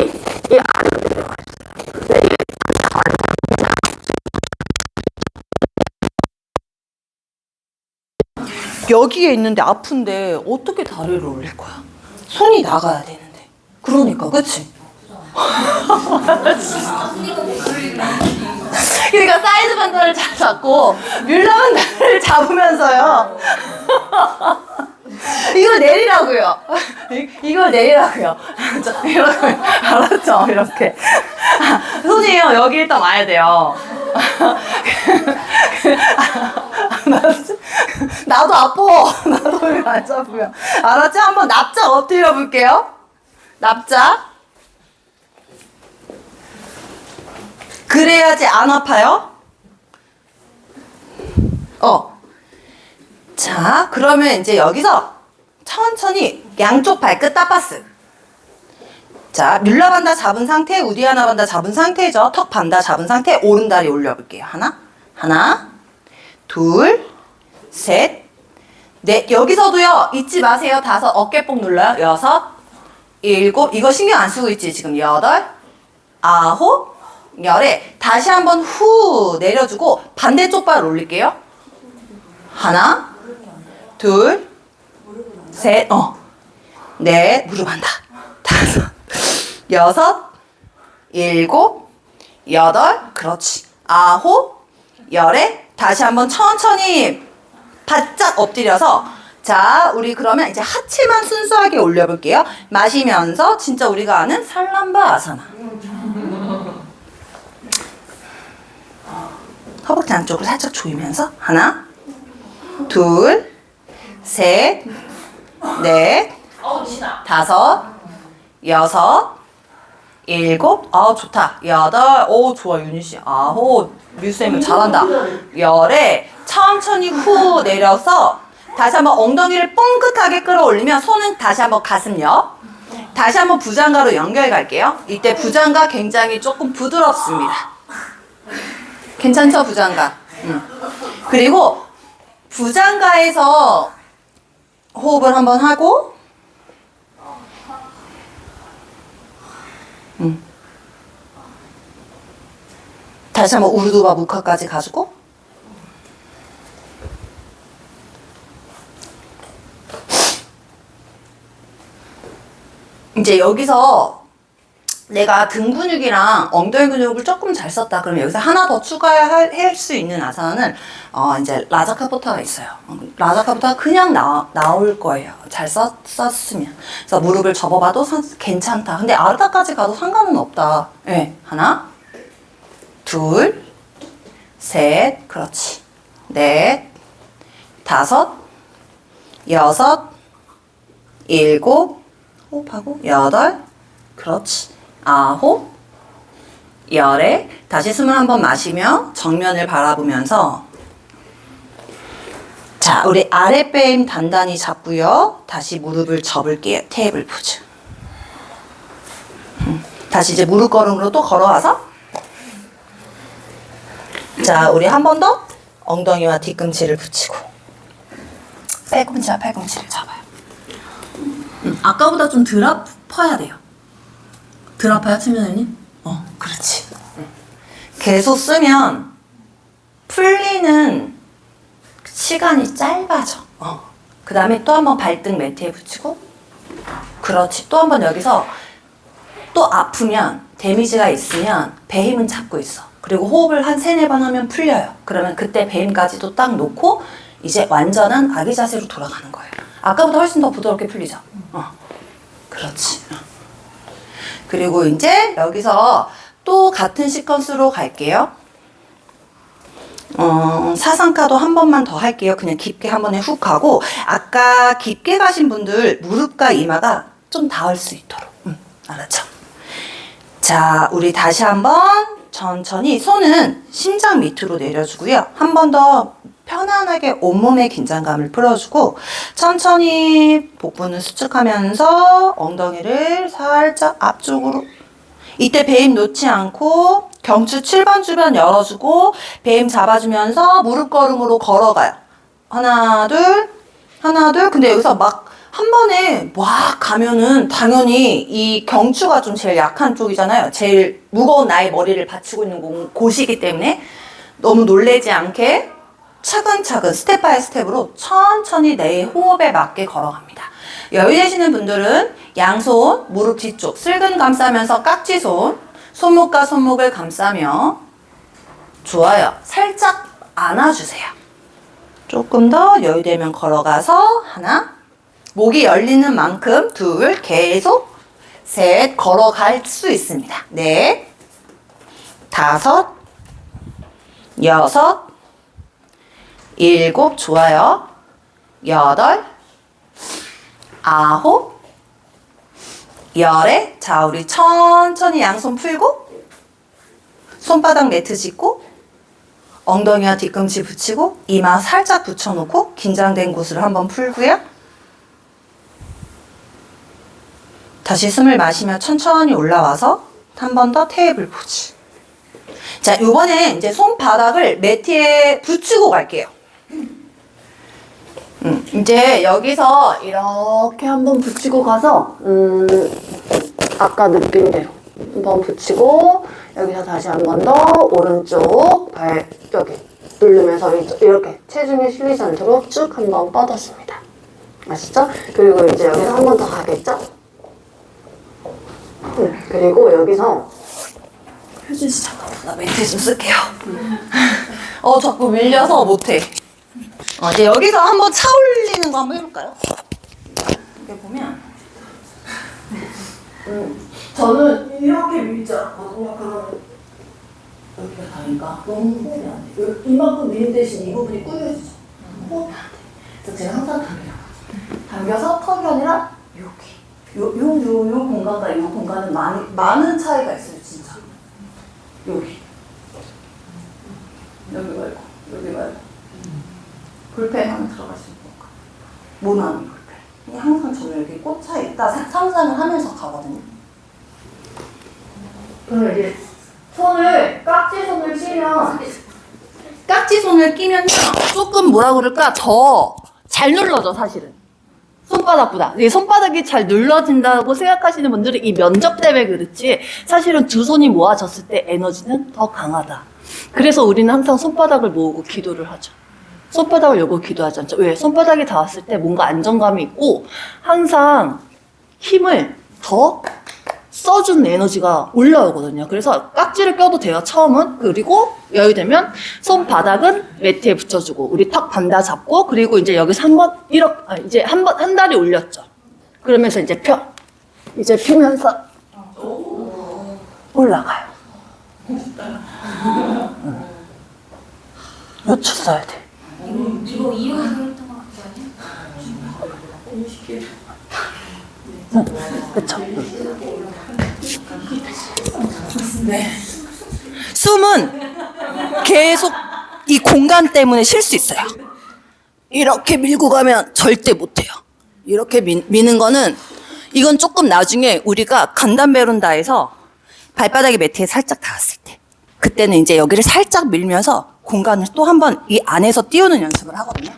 이 아래로 내려가 있어요. 여기에 있는데 아픈데 어떻게 다리를 올릴 거야? 손이 나가야 되는데. 그러니까, 그치? 그러니까 사이드 반도를 잘 잡고 뮬러 반도를 잡으면서요. 이걸 내리라고요. 이걸 내리라고요. 이렇게, 알았죠? 이렇게. 손이요, 여기 일단 와야 돼요. 나도 아파. 나도 이거 안 잡으면. 알았지? 한번 납작 엎드려 볼게요. 납작. 그래야지 안 아파요. 자, 그러면 이제 여기서 천천히 양쪽 발끝 따파스. 자, 뮬러 반다 잡은 상태, 우디아나 반다 잡은 상태죠. 턱 반다 잡은 상태, 오른다리 올려볼게요. 하나, 둘, 셋, 넷. 여기서도요, 잊지 마세요. 5, 어깨뽕 눌러요. 6, 7, 이거 신경 안 쓰고 있지, 지금. 8, 9, 10에 다시 한번 후 내려주고 반대쪽 발 올릴게요. 하나, 둘, 셋, 넷, 무릎 한다. 5, 6, 7, 8, 그렇지. 9, 10에 다시 한번 천천히 바짝 엎드려서 자, 우리 그러면 이제 하체만 순수하게 올려볼게요. 마시면서 진짜 우리가 아는 살람바 아사나. 허벅지 안쪽으로 살짝 조이면서 하나, 둘, 셋, 넷, 5, 6, 7, 좋다. 8, 좋아, 유니씨. 9, 뮤쌤이 잘한다. 10에 천천히 후 내려서 다시 한번 엉덩이를 뻥긋하게 끌어올리면 손은 다시 한번 가슴 옆. 다시 한번 부장가로 연결 갈게요. 이때 부장가 굉장히 조금 부드럽습니다. 괜찮죠, 부장가? 그리고 부장가에서 호흡을 한번 하고 다시 한번 우르두바 무카까지 가지고 이제 여기서 내가 등 근육이랑 엉덩이 근육을 조금 잘 썼다 그러면 여기서 하나 더 추가할 수 있는 아사는 이제 라자카포타가 있어요. 라자카포타가 그냥 나올 거예요. 잘 썼으면. 그래서 무릎을 접어봐도 괜찮다. 근데 아르타까지 가도 상관은 없다. 네. 하나, 둘, 셋, 그렇지. 넷, 5, 6, 7, 호흡하고 8, 그렇지. 9, 10에 다시 숨을 한번 마시며 정면을 바라보면서 자, 우리 아랫배 힘 단단히 잡고요. 다시 무릎을 접을게요. 테이블 포즈. 다시 이제 무릎 걸음으로 또 걸어와서 자, 우리 한 번 더 엉덩이와 뒤꿈치를 붙이고 팔꿈치와 팔꿈치를 잡아요. 아까보다 좀 덜 아파야 돼요. 덜 아파요, 최민아님? 그렇지. 계속 쓰면 풀리는 시간이 짧아져. 그 다음에 또 한 번 발등 매트에 붙이고, 그렇지. 또 한 번 여기서 또 아프면, 데미지가 있으면 배 힘은 잡고 있어. 그리고 호흡을 한 3-4번 하면 풀려요. 그러면 그때 배 힘까지도 딱 놓고 이제 완전한 아기 자세로 돌아가는 거예요. 아까보다 훨씬 더 부드럽게 풀리죠? 그렇지. 그리고 이제 여기서 또 같은 시퀀스로 갈게요. 사상카도 한 번만 더 할게요. 그냥 깊게 한 번에 훅 가고, 아까 깊게 가신 분들 무릎과 이마가 좀 닿을 수 있도록. 알았죠? 자, 우리 다시 한번 천천히 손은 심장 밑으로 내려주고요. 한 번 더 편안하게 온몸의 긴장감을 풀어주고, 천천히 복부는 수축하면서 엉덩이를 살짝 앞쪽으로. 이때 배임 놓지 않고 경추 7번 주변 열어주고 배임 잡아주면서 무릎 걸음으로 걸어가요. 하나 둘 하나 둘. 근데 여기서 막 한 번에 막 가면은 당연히 이 경추가 좀 제일 약한 쪽이잖아요. 제일 무거운 나의 머리를 받치고 있는 곳이기 때문에 너무 놀래지 않게 차근차근 스텝 바이 스텝으로 천천히 내 호흡에 맞게 걸어갑니다. 여유 되시는 분들은 양손 무릎 뒤쪽 슬근 감싸면서 깍지손, 손목과 손목을 감싸며, 좋아요. 살짝 안아주세요. 조금 더 여유되면 걸어가서 하나, 목이 열리는 만큼 둘, 계속 셋, 걸어갈 수 있습니다. 넷, 다섯, 여섯, 일곱, 좋아요. 여덟, 아홉, 열에, 자, 우리 천천히 양손 풀고, 손바닥 매트 짚고, 엉덩이와 뒤꿈치 붙이고, 이마 살짝 붙여놓고, 긴장된 곳을 한번 풀고요. 다시 숨을 마시며 천천히 올라와서, 한 번 더 테이블 포즈. 자, 요번에 이제 손바닥을 매트에 붙이고 갈게요. 이제 여기서 이렇게 한번 붙이고 가서 아까 느낀 대로 한번 붙이고, 여기서 다시 한 번 더 오른쪽 발 여기 누르면서 이렇게 체중이 실리지 않도록 쭉 한번 뻗었습니다. 아시죠? 그리고 이제 여기서 한 번 더 가겠죠? 그리고 여기서 효진 씨 잠깐만, 나 매트 좀 쓸게요. 자꾸 밀려서 못해. 이제 여기서 한번 차 올리는 거 한번 해볼까요? 이렇게 보면 저는 이렇게 밀지 않거든요. 그러면 여기가 다니까 너무 호흡이 안 돼. 이만큼 미는 대신 이 부분이 꾸겨지죠. 호흡이 안 돼. 그래서 제가 항상 당겨서 턱이 아니라 여기. 요 공간과 이 공간은 많은 차이가 있어요, 진짜. 여기 말고. 볼펜 하나 들어가시는 건가? 모나미 볼펜. 항상 저는 여기 꽂혀 있다 상상을 하면서 가거든요. 그럼 이제 깍지손을 끼면요, 조금 뭐라 그럴까, 더 잘 눌러져, 사실은. 손바닥보다. 이 손바닥이 잘 눌러진다고 생각하시는 분들은 이 면적 때문에 그렇지, 사실은 두 손이 모아졌을 때 에너지는 더 강하다. 그래서 우리는 항상 손바닥을 모으고 기도를 하죠. 손바닥을 열고 기도하지 않죠. 왜? 손바닥이 닿았을 때 뭔가 안정감이 있고, 항상 힘을 더 써주는 에너지가 올라오거든요. 그래서 깍지를 껴도 돼요, 처음은. 그리고 여유되면 손바닥은 매트에 붙여주고, 우리 턱 반다 잡고, 그리고 이제 여기서 이제 한 다리 올렸죠. 그러면서 이제 이제 펴면서 올라가요. 몇 초 써야 돼? 이거 이용해서 했던 거 같지 않냐? 그쵸? 네. 숨은 계속 이 공간 때문에 쉴 수 있어요. 이렇게 밀고 가면 절대 못해요. 이렇게 미는 거는, 이건 조금 나중에 우리가 간담베룬다에서 발바닥이 매트에 살짝 닿았을 때, 그때는 이제 여기를 살짝 밀면서 공간을 또 한 번 이 안에서 띄우는 연습을 하거든요.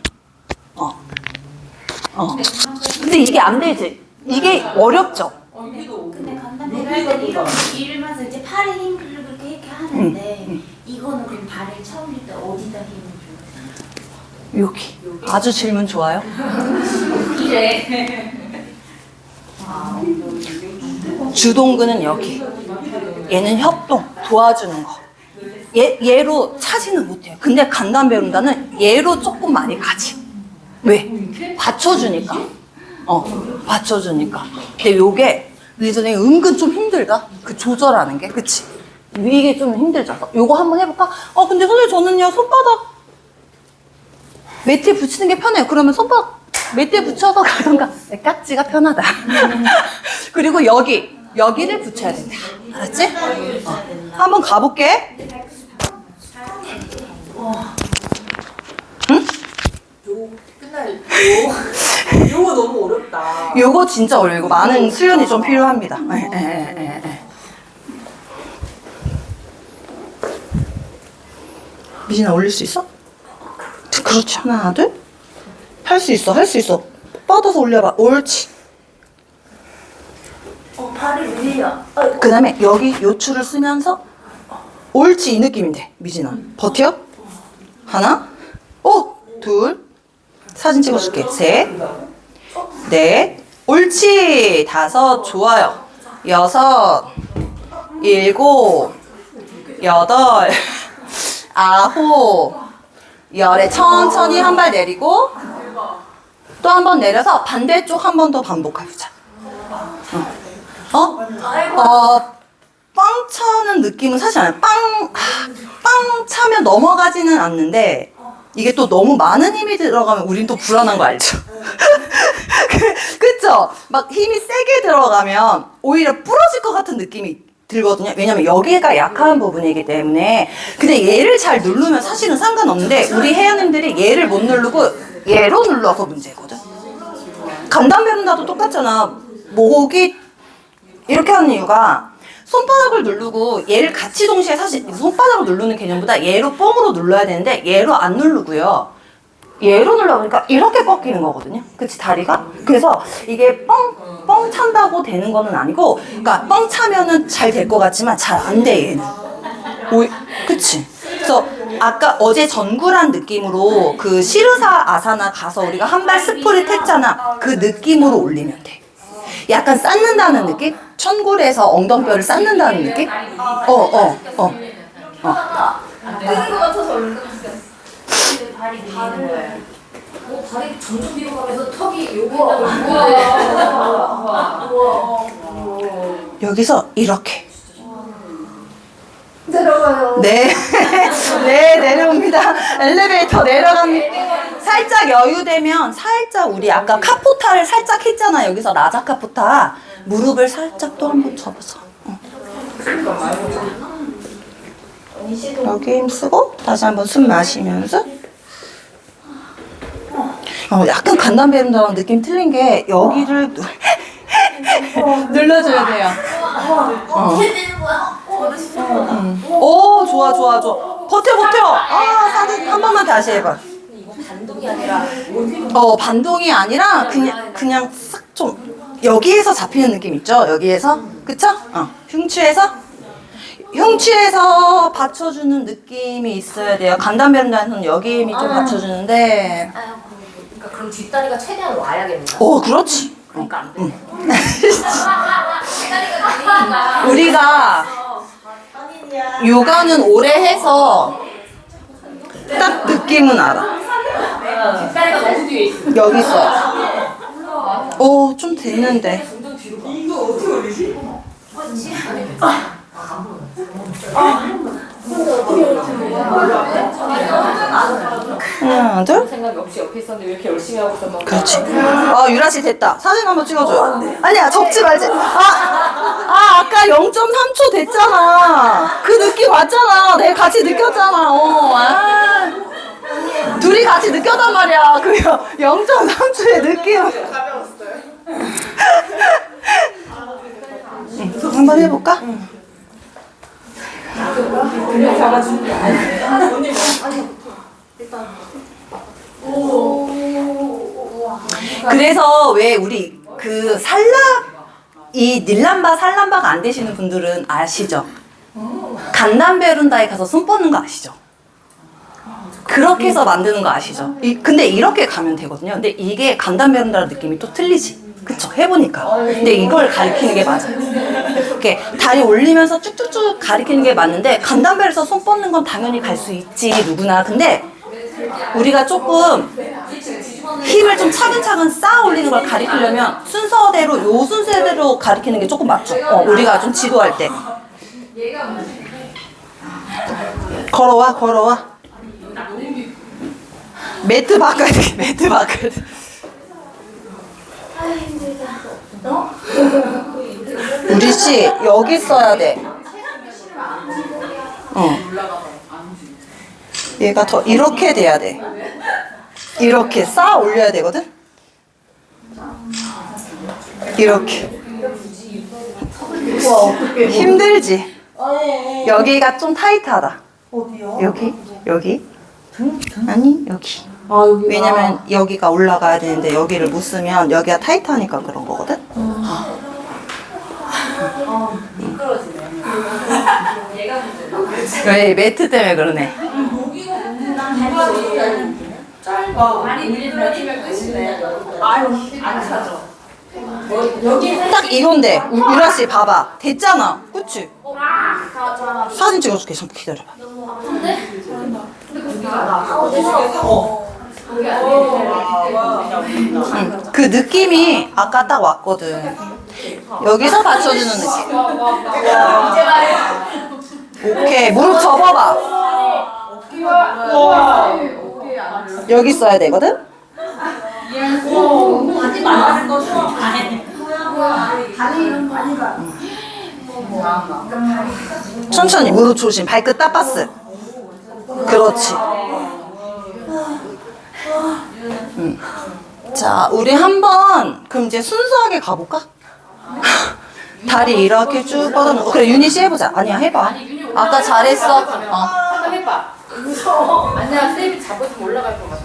근데 이게 안 되지. 이게 어렵죠? 근데 간단하게 할 때 이렇게 이러면서 이제 팔에 힘을 그렇게 하는데 이거는 그럼 발을 처음일 때 어디다 힘을 줘요? 여기. 아주 질문 좋아요. 이래. 주동근은 여기. 얘는 협동, 도와주는 거. 얘로 차지는 못해요. 근데 간단 배운다는 얘로 조금 많이 가지. 왜? 받쳐주니까. 받쳐주니까. 근데 요게 우리 선생님 은근 좀 힘들다. 그 조절하는 게, 그치? 이게 좀 힘들죠. 요거 한번 해볼까? 근데 선생님 저는요 손바닥 매트에 붙이는 게 편해요. 그러면 손바닥 매트에 붙여서 가던가. 깍지가 편하다. 그리고 여기를 붙여야 된다. 알았지? 한번 가볼게. 응? 요거 너무 어렵다. 요거 진짜 어려워. 이거 많은 수련이 좀 필요합니다. 미진아 올릴 수 있어? 그렇지. 하나, 둘. 할 수 있어, 할 수 있어. 뻗어서 올려봐. 옳지. 발이 밀려. 그 다음에 여기 요추를 쓰면서 옳지 이 느낌인데 미진아 버텨. 하나, 둘, 사진 찍어줄게. 셋, 넷, 옳지. 다섯, 좋아요. 여섯, 일곱, 여덟, 아홉, 열에 천천히 한 발 내리고 또 한 번 내려서 반대쪽 한 번 더 반복해보자. 빵 차는 느낌은 사실 아니야. 빵 차면 넘어가지는 않는데 이게 또 너무 많은 힘이 들어가면 우린 또 불안한 거 알죠? 그쵸? 막 힘이 세게 들어가면 오히려 부러질 것 같은 느낌이 들거든요. 왜냐면 여기가 약한 부분이기 때문에. 근데 얘를 잘 누르면 사실은 상관없는데 우리 회원님들이 얘를 못 누르고 얘로 눌러서 문제거든. 간단 배운다도 똑같잖아. 목이 이렇게 하는 이유가 손바닥을 누르고 얘를 같이 동시에 사실 손바닥을 누르는 개념보다 얘로 뻥으로 눌러야 되는데 얘로 안 누르고요. 얘로 눌러보니까 이렇게 꺾이는 거거든요. 그치, 다리가? 그래서 이게 뻥 찬다고 되는 거는 아니고, 그러니까 뻥 차면은 잘 될 것 같지만 잘 안 돼, 얘는. 그치? 그래서 아까 어제 전구란 느낌으로 그 시르사 아사나 가서 우리가 한 발 스프릿 했잖아. 그 느낌으로 올리면 돼. 약간 쌓는다는 느낌? 천골에서 엉덩뼈를 쌓는다는 느낌? 끄는 거 같아서 얼른 발이 밀리는 거예요. 발이 점점 뒤로 가면서 턱이 요거 여기서 이렇게. 내려가요. 네. 네, 내려옵니다. 엘리베이터 내려갑니다. 살짝 여유되면 살짝 우리 아까 카포타를 살짝 했잖아. 여기서 라자 카포타. 무릎을 살짝 또 한번 접어서. 여기 힘쓰고 다시 한번 숨 마시면서. 약간 간단 배운다랑 느낌 틀린 게 여기를 눌러줘야 돼요. 오, 좋아. 버텨. 사진 한 번만 다시 해봐. 반동이 아니라 반동이 아니라 그냥 싹 좀 여기에서 잡히는 느낌 있죠? 여기에서. 그쵸? 흉추에서 받쳐주는 느낌이 있어야 돼요. 간단 배운다는 여기 힘이 좀 받쳐주는데. 그러니까 그럼 뒷다리가 최대한 와야겠네. 그렇지. 그러니까 안 돼. 우리가 요가는 오래 해서 딱 느낌은 알아. 뒷다리가 너무 뒤에 있어. 여기 있어. 좀 됐는데. 이거 어떻게 올리지? 하나, 둘. 생각이 없이 옆에 있었는데 왜 이렇게 열심히 하고 있었나? 그렇지. 유라 씨 됐다. 사진 한번 찍어줘요. 아니야, 접지 말지. 아까 0.3초 됐잖아. 그 느낌 왔잖아. 내가 같이 느꼈잖아. 둘이 같이 느꼈단 말이야. 그 0.3초의 느낌. 한번 해볼까? 그래서 왜 우리 그 이 닐람바 살람바가 안 되시는 분들은 아시죠? 간담베룬다에 가서 손 뻗는 거 아시죠? 그렇게 해서 만드는 거 아시죠? 근데 이렇게 가면 되거든요. 근데 이게 간담베룬다의 느낌이 또 틀리지. 그쵸? 해보니까. 근데 이걸 가리키는 게 맞아요. 이렇게 다리 올리면서 쭉쭉쭉 가리키는 게 맞는데 간담베에서 손 뻗는 건 당연히 갈 수 있지 누구나. 근데 우리가 조금 힘을 좀 차근차근 쌓아 올리는 걸 가리키려면 순서대로 요 순서대로 가리키는 게 조금 맞죠. 우리가 좀 지도할 때. 걸어와. 매트 바꿔야 돼. 매트 바꿔야 돼. 우리 씨 여기 써야 돼. 얘가 더 이렇게 돼야 돼. 이렇게 쌓아 올려야 되거든. 이렇게. 힘들지. 여기가 좀 타이트하다. 어디요? 여기. 아니 여기. 왜냐면 여기가 올라가야 되는데 여기를 못 쓰면 여기가 타이트하니까 그런 거거든. 왜 매트 때문에 그러네. 많이 미끄러지면 끝이네. 아유, 안 차죠. 딱 이건데 유라 씨 봐봐. 됐잖아. 그치? 사진 찍어줄게. 잠깐 기다려봐. 그 느낌이 아까 딱 왔거든. 여기서 받쳐주는 느낌. 오케이. 무릎 접어봐. 여기 써야 되거든? 천천히 무릎 조심. 발끝 따빠스. 그렇지. 자, 우리 한번 그럼 이제 순수하게 가볼까? 다리 이렇게 쭉 뻗어놓고. 그래, 유니 씨 해보자. 아니야, 해봐. 아까 잘했어. 한번 해봐. 아니야, 쌤이 잡아주면 올라갈 것 같아.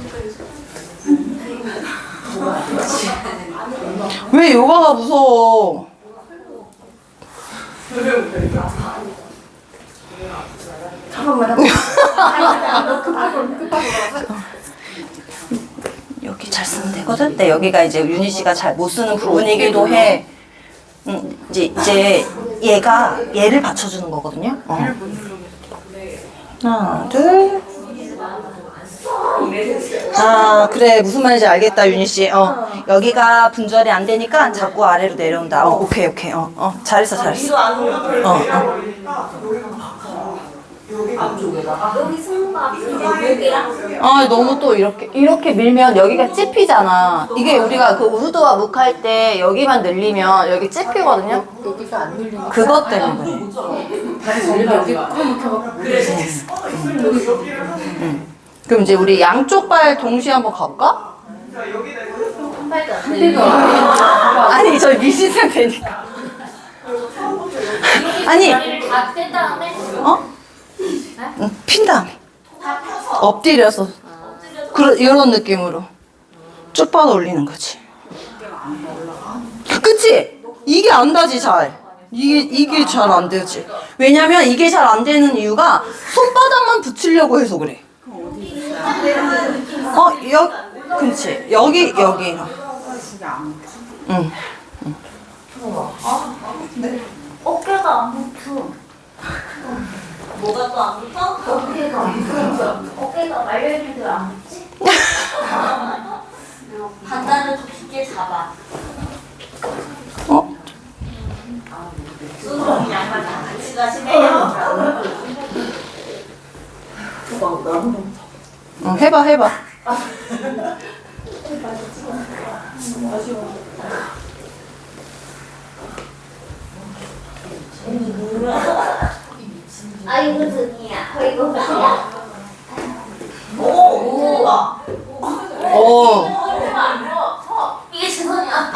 왜 요가가 무서워? 여기 잘 쓰면 되거든? 근데 여기가 이제 유니 씨가 잘 못 쓰는 부분이기도 해. 이제 얘를 받쳐주는 거거든요. 하나, 둘. 아, 그래. 무슨 말인지 알겠다, 유니 씨. 여기가 분절이 안 되니까 자꾸 아래로 내려온다. 오케이. 잘했어. 여기 승모가 여기랑 너무 또 이렇게 밀면 여기가 찝히잖아. 이게 우리가 그 우르드와 묵 할 때 여기만 늘리면 여기 찝히거든요. 여기가 안 눌리는 그것 때문에 그래. 여기 그럼 이제 우리 양쪽 발 동시에 한번 가볼까? 아니, 저 미신생 되니까. 아니, 다 뗀 다음에 핀 다음에 엎드려서 이런 느낌으로 쭉 뻗어 올리는 거지. 그치? 이게 안 다지 잘. 이게 잘 안 되지. 왜냐면 이게 잘 안 되는 이유가 손바닥만 붙이려고 해서 그래. 그렇지. 여기랑. 응. 어깨가 안 붙어. 뭐가 또 안 붙어? 어깨가 안 붙어. 어깨가 말려있는데 왜 안 붙지? 반단을 좀 깊게 잡아. 수동 양말 다 같이 가시네요. 해봐. 아이고 등이야. 아이고 머리야. 이게 제 손이야.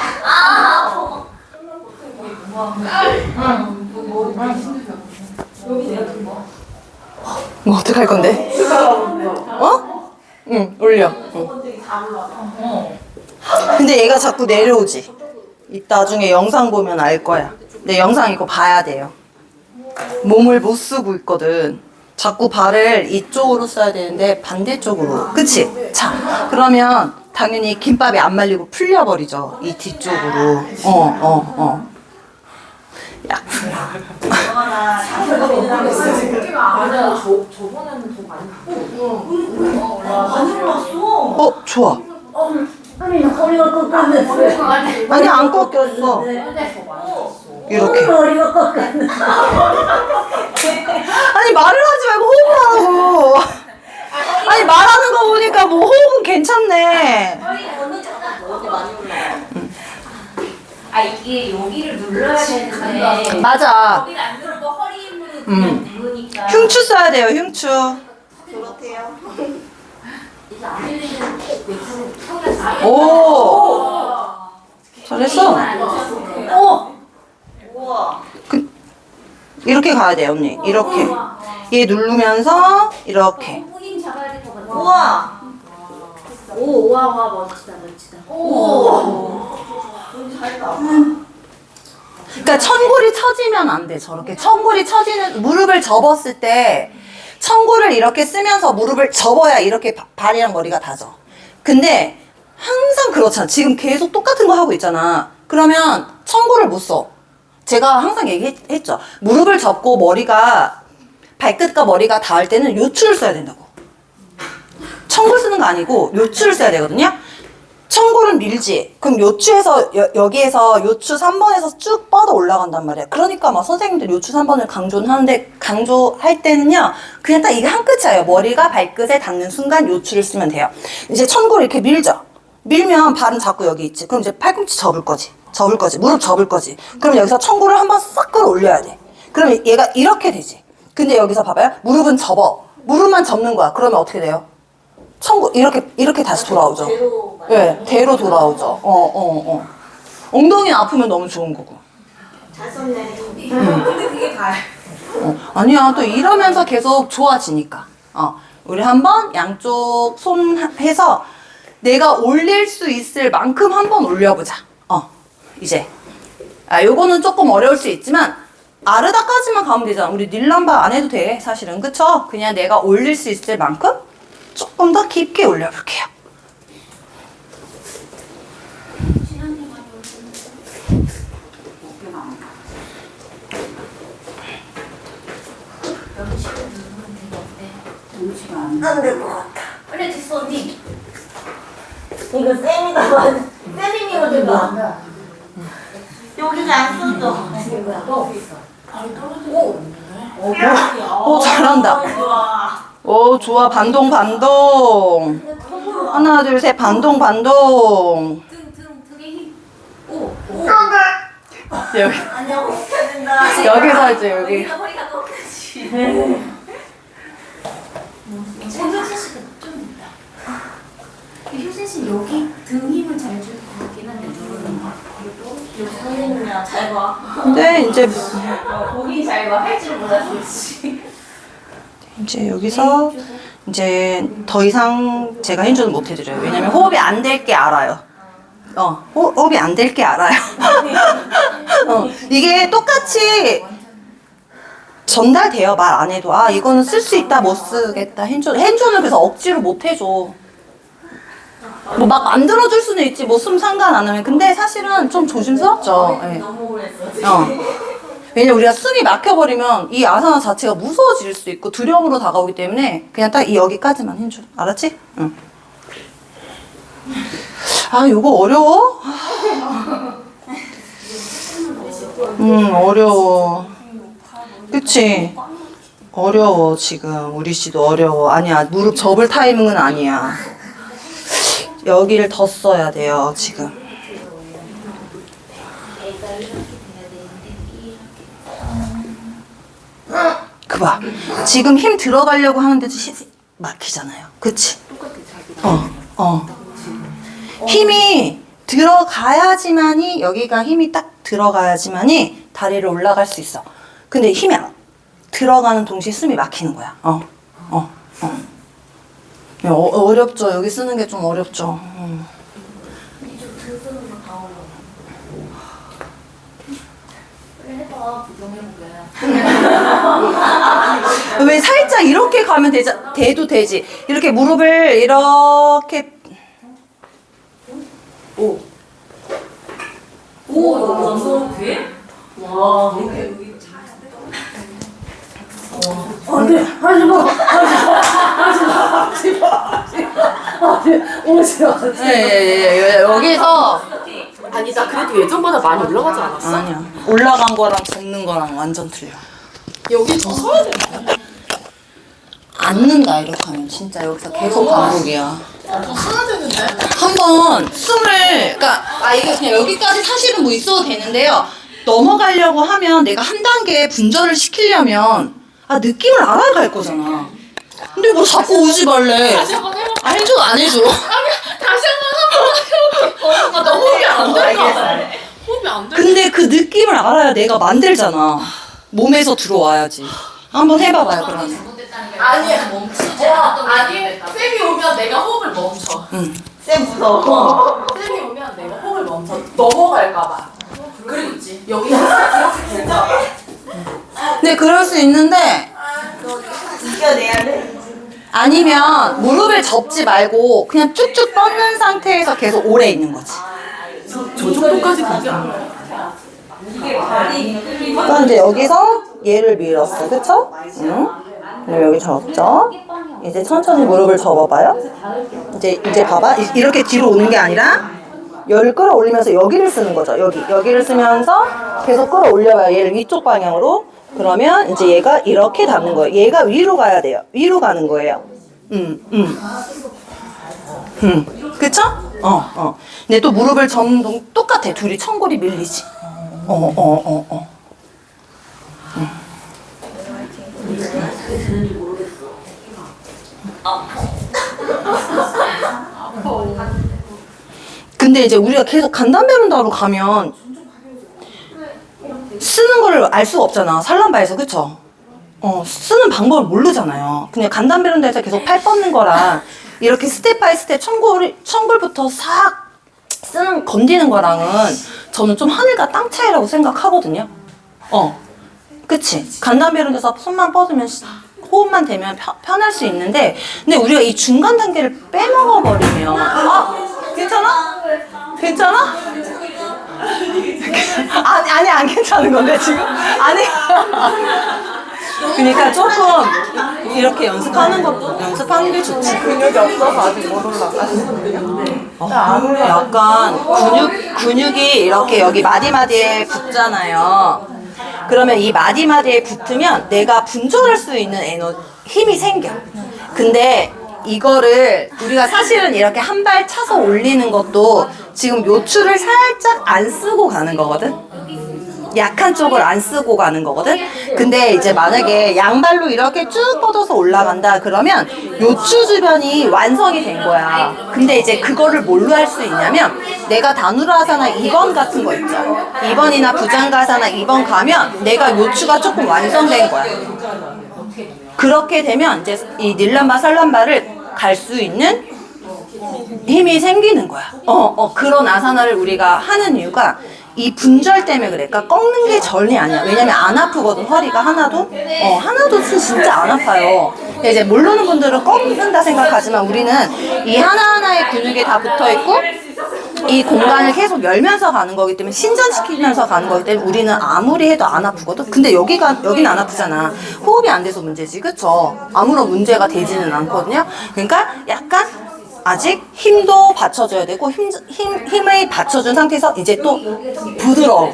뭐 어떡할 건데? 응, 올려. 근데 얘가 자꾸 내려오지. 이따 나중에 영상 보면 알 거야. 근데 영상 이거 봐야 돼요. 몸을 못 쓰고 있거든. 자꾸 발을 이쪽으로 써야 되는데 반대쪽으로. 그치? 자, 그러면 당연히 김밥이 안 말리고 풀려버리죠. 이 뒤쪽으로. 야. 좋아. 아니 허리가 꺾였네. 아니, 안 꺾였어. 이렇게. 허리가 꺾였네. 아니, 말을 하지 말고 호흡하라고. 아니, 말하는 거 보니까 뭐 호흡은 괜찮네. 아 이게 여기를 눌러야 되는데 맞아. 거기를 안 누르고 허리 힘으로 그냥 누르니까 흉추 써야 돼요, 흉추. 이게 안 들리는 옆으로 턱을 오. 잘했어. 이렇게 가야 돼, 언니. 이렇게. 얘 누르면서 이렇게. 힘 잡아야 될 것 같아. 우와. 오, 와 멋지다 멋지다. 그러니까 천골이 처지면 안 돼. 저렇게 천골이 처지는 무릎을 접었을 때 천골을 이렇게 쓰면서 무릎을 접어야 이렇게 발이랑 머리가 닿죠. 근데 항상 그렇잖아. 지금 계속 똑같은 거 하고 있잖아. 그러면 천골을 못 써. 제가 항상 얘기했죠. 무릎을 접고 머리가 발끝과 머리가 닿을 때는 요추를 써야 된다고. 천골 쓰는 거 아니고 요추를 써야 되거든요. 천골은 밀지. 그럼 요추에서 여기에서 요추 3번에서 쭉 뻗어 올라간단 말이야. 그러니까 막 선생님들 요추 3번을 강조는 하는데 강조할 때는요. 그냥 딱 이게 한 끝이에요. 머리가 발끝에 닿는 순간 요추를 쓰면 돼요. 이제 천골을 이렇게 밀죠. 밀면 발은 자꾸 여기 있지. 그럼 이제 팔꿈치 접을 거지. 무릎 접을 거지. 그럼 여기서 천골을 한번 싹 끌어올려야 돼. 그러면 얘가 이렇게 되지. 근데 여기서 봐봐요. 무릎은 접어. 무릎만 접는 거야. 그러면 어떻게 돼요? 천골 이렇게 다시 돌아오죠. 네, 대로 돌아오죠. 엉덩이 아프면 너무 좋은 거고. 잘 썼네. 근데 그게 가요. 아니야, 또 이러면서 계속 좋아지니까. 우리 한번 양쪽 손 해서 내가 올릴 수 있을 만큼 한번 올려보자. 이제. 요거는 조금 어려울 수 있지만, 아르다까지만 가면 되잖아. 우리 닐람바 안 해도 돼, 사실은. 그쵸? 그냥 내가 올릴 수 있을 만큼 조금 더 깊게 올려볼게요. 안 될 것 같아. 그래 됐어 언니. 이거 쌤이다. 쌤이거든요. 여기가 안 써져. 잘한다. 좋아. 좋아. 반동. 하나, 둘, 셋. 반동. 등에 힘. 오. 여기. 아니야, 해야 된다. 여기서 이제 여기. 허리가 꺾이지. 효진 씨가 좀 있다. 효진 씨 여기 등 힘을 잘 줄 것 같긴 한데 누르는 거. 선생님이야, 잘 봐. 근데 이제 보기 잘 봐. 할 줄 몰랐지. 이제 여기서 이제 더 이상 제가 힌트는 못 해드려요. 왜냐면 호흡이 안 될 게 알아요. 호흡이 안 될 게 알아요. 이게 똑같이 전달돼요. 말 안 해도. 이거는 쓸 수 있다, 못 쓰겠다. 핸즈는 그래서 억지로 못 해줘. 뭐 막 만들어줄 수는 있지. 뭐 쓰면 상관 안 하면. 근데 사실은 좀 조심스럽죠. 예. 너무 오래 써. 왜냐면 우리가 숨이 막혀버리면 이 아사나 자체가 무서워질 수 있고 두려움으로 다가오기 때문에 그냥 딱 여기까지만 해줘. 알았지? 응. 요거 어려워? 어려워. 그치? 어려워, 지금. 우리 씨도 어려워. 아니야, 무릎 접을 타이밍은 아니야. 여기를 더 써야 돼요, 지금. 그 봐. 지금 힘 들어가려고 하는데도 막히잖아요. 그치? 힘이 들어가야지만이, 여기가 힘이 딱 들어가야지만이 다리를 올라갈 수 있어. 근데 힘이 들어가는 동시에 숨이 막히는 거야. 어렵죠. 여기 쓰는 게 좀 어렵죠. 왜 살짝 이렇게 가면 돼도 되지. 이렇게 무릎을 이렇게. 오, 너무 돼? 와, 이렇게. 안돼 오지마 예, 여기서. 아니, 나 그래도 예전보다 많이 올라가지 않았어? 아니야. 올라간 거랑 걷는 거랑 완전 틀려. 여기 더 서야 되나? 앉는다 이렇게 하면 진짜 여기서 계속 반복이야. 더 서야 되는데? 한번 숨을, 그러니까 이게 그냥 여기까지 사실은 뭐 있어도 되는데요. 넘어가려고 하면 내가 한 단계 분절을 시키려면 느낌을 알아갈 거잖아. 근데 뭐 자꾸 오지 말래. 다시 한번 해볼게. 해줘 안 해줘? 다시 한번 해볼게. 나 호흡이 안 될까 봐. 호흡이 안 돼. 근데 그 느낌을 알아야 내가 만들잖아. 몸에서 들어와야지. 한번 해봐봐요 그러면. 아니, 아니, 쌤이 오면 내가 호흡을 멈춰. 응. 쌤 무서워. 쌤이 오면 내가 호흡을 멈춰. 넘어갈까봐. 그리고 있지. 여기 이렇게 된다. 근데 그럴 수 있는데 이겨내야 돼. 아니면 무릎을 접지 말고 그냥 쭉쭉 뻗는 상태에서 계속 오래 있는 거지. 저 정도까지 가지 않아. 그러니까 이제 여기서 얘를 밀었어, 그쵸? 응? 그럼 여기 접죠. 이제 천천히 무릎을 접어봐요. 이제 봐봐. 이렇게 뒤로 오는 게 아니라 얘를 끌어올리면서 여기를 쓰는 거죠. 여기를 쓰면서 계속 끌어올려봐요. 얘를 위쪽 방향으로. 그러면 이제 얘가 이렇게 닿는 거예요. 얘가 위로 가야 돼요. 위로 가는 거예요. 그쵸? 근데 또 무릎을 접는 동 똑같아. 둘이 천골이 밀리지. 근데 이제 우리가 계속 간담배론다로 가면 쓰는 거를 알 수가 없잖아. 산란바에서, 그쵸? 쓰는 방법을 모르잖아요. 그냥 간담배론다에서 계속 팔 뻗는 거랑 이렇게 스텝 바이 스텝 천골부터 싹 건디는 거랑은 저는 좀 하늘과 땅 차이라고 생각하거든요. 그치? 간담배론에서 손만 뻗으면 호흡만 되면 편할 수 있는데, 근데 우리가 이 중간 단계를 빼먹어버리면 괜찮아? 괜찮아? 아니 안 괜찮은 건데 지금? 아니 그러니까 조금 이렇게 연습하는 게 좋지. 근육이 없어서 아직 못 올라가시는데요. 약간 근육이 이렇게 여기 마디마디에 붙잖아요. 그러면 이 마디마디에 붙으면 내가 분절할 수 있는 힘이 생겨. 근데 이거를 우리가 사실은 이렇게 한 발 차서 올리는 것도 지금 요추를 살짝 안 쓰고 가는 거거든. 약한 쪽을 안 쓰고 가는 거거든. 근데 이제 만약에 양발로 이렇게 쭉 뻗어서 올라간다 그러면 요추 주변이 완성이 된 거야. 근데 이제 그거를 뭘로 할 수 있냐면, 내가 다누라아사나 2번 같은 거 있죠. 2번이나 부장가사나 2번 가면 내가 요추가 조금 완성된 거야. 그렇게 되면 이제 이 닐란바 살란바를 갈 수 있는 힘이 생기는 거야. 그런 아사나를 우리가 하는 이유가 이 분절 때문에 그래. 그러니까 꺾는 게 전이 아니야. 왜냐면 안 아프거든, 허리가 하나도. 하나도 진짜 안 아파요. 근데 이제 모르는 분들은 꺾는다 생각하지만 우리는 이 하나하나의 근육에 다 붙어 있고 이 공간을 계속 열면서 가는 거기 때문에, 신전시키면서 가는 거기 때문에 우리는 아무리 해도 안 아프거든. 근데 여기는 안 아프잖아. 호흡이 안 돼서 문제지, 그쵸? 아무런 문제가 되지는 않거든요. 그러니까 약간 아직 힘도 받쳐줘야 되고, 힘을 받쳐준 상태에서 이제 또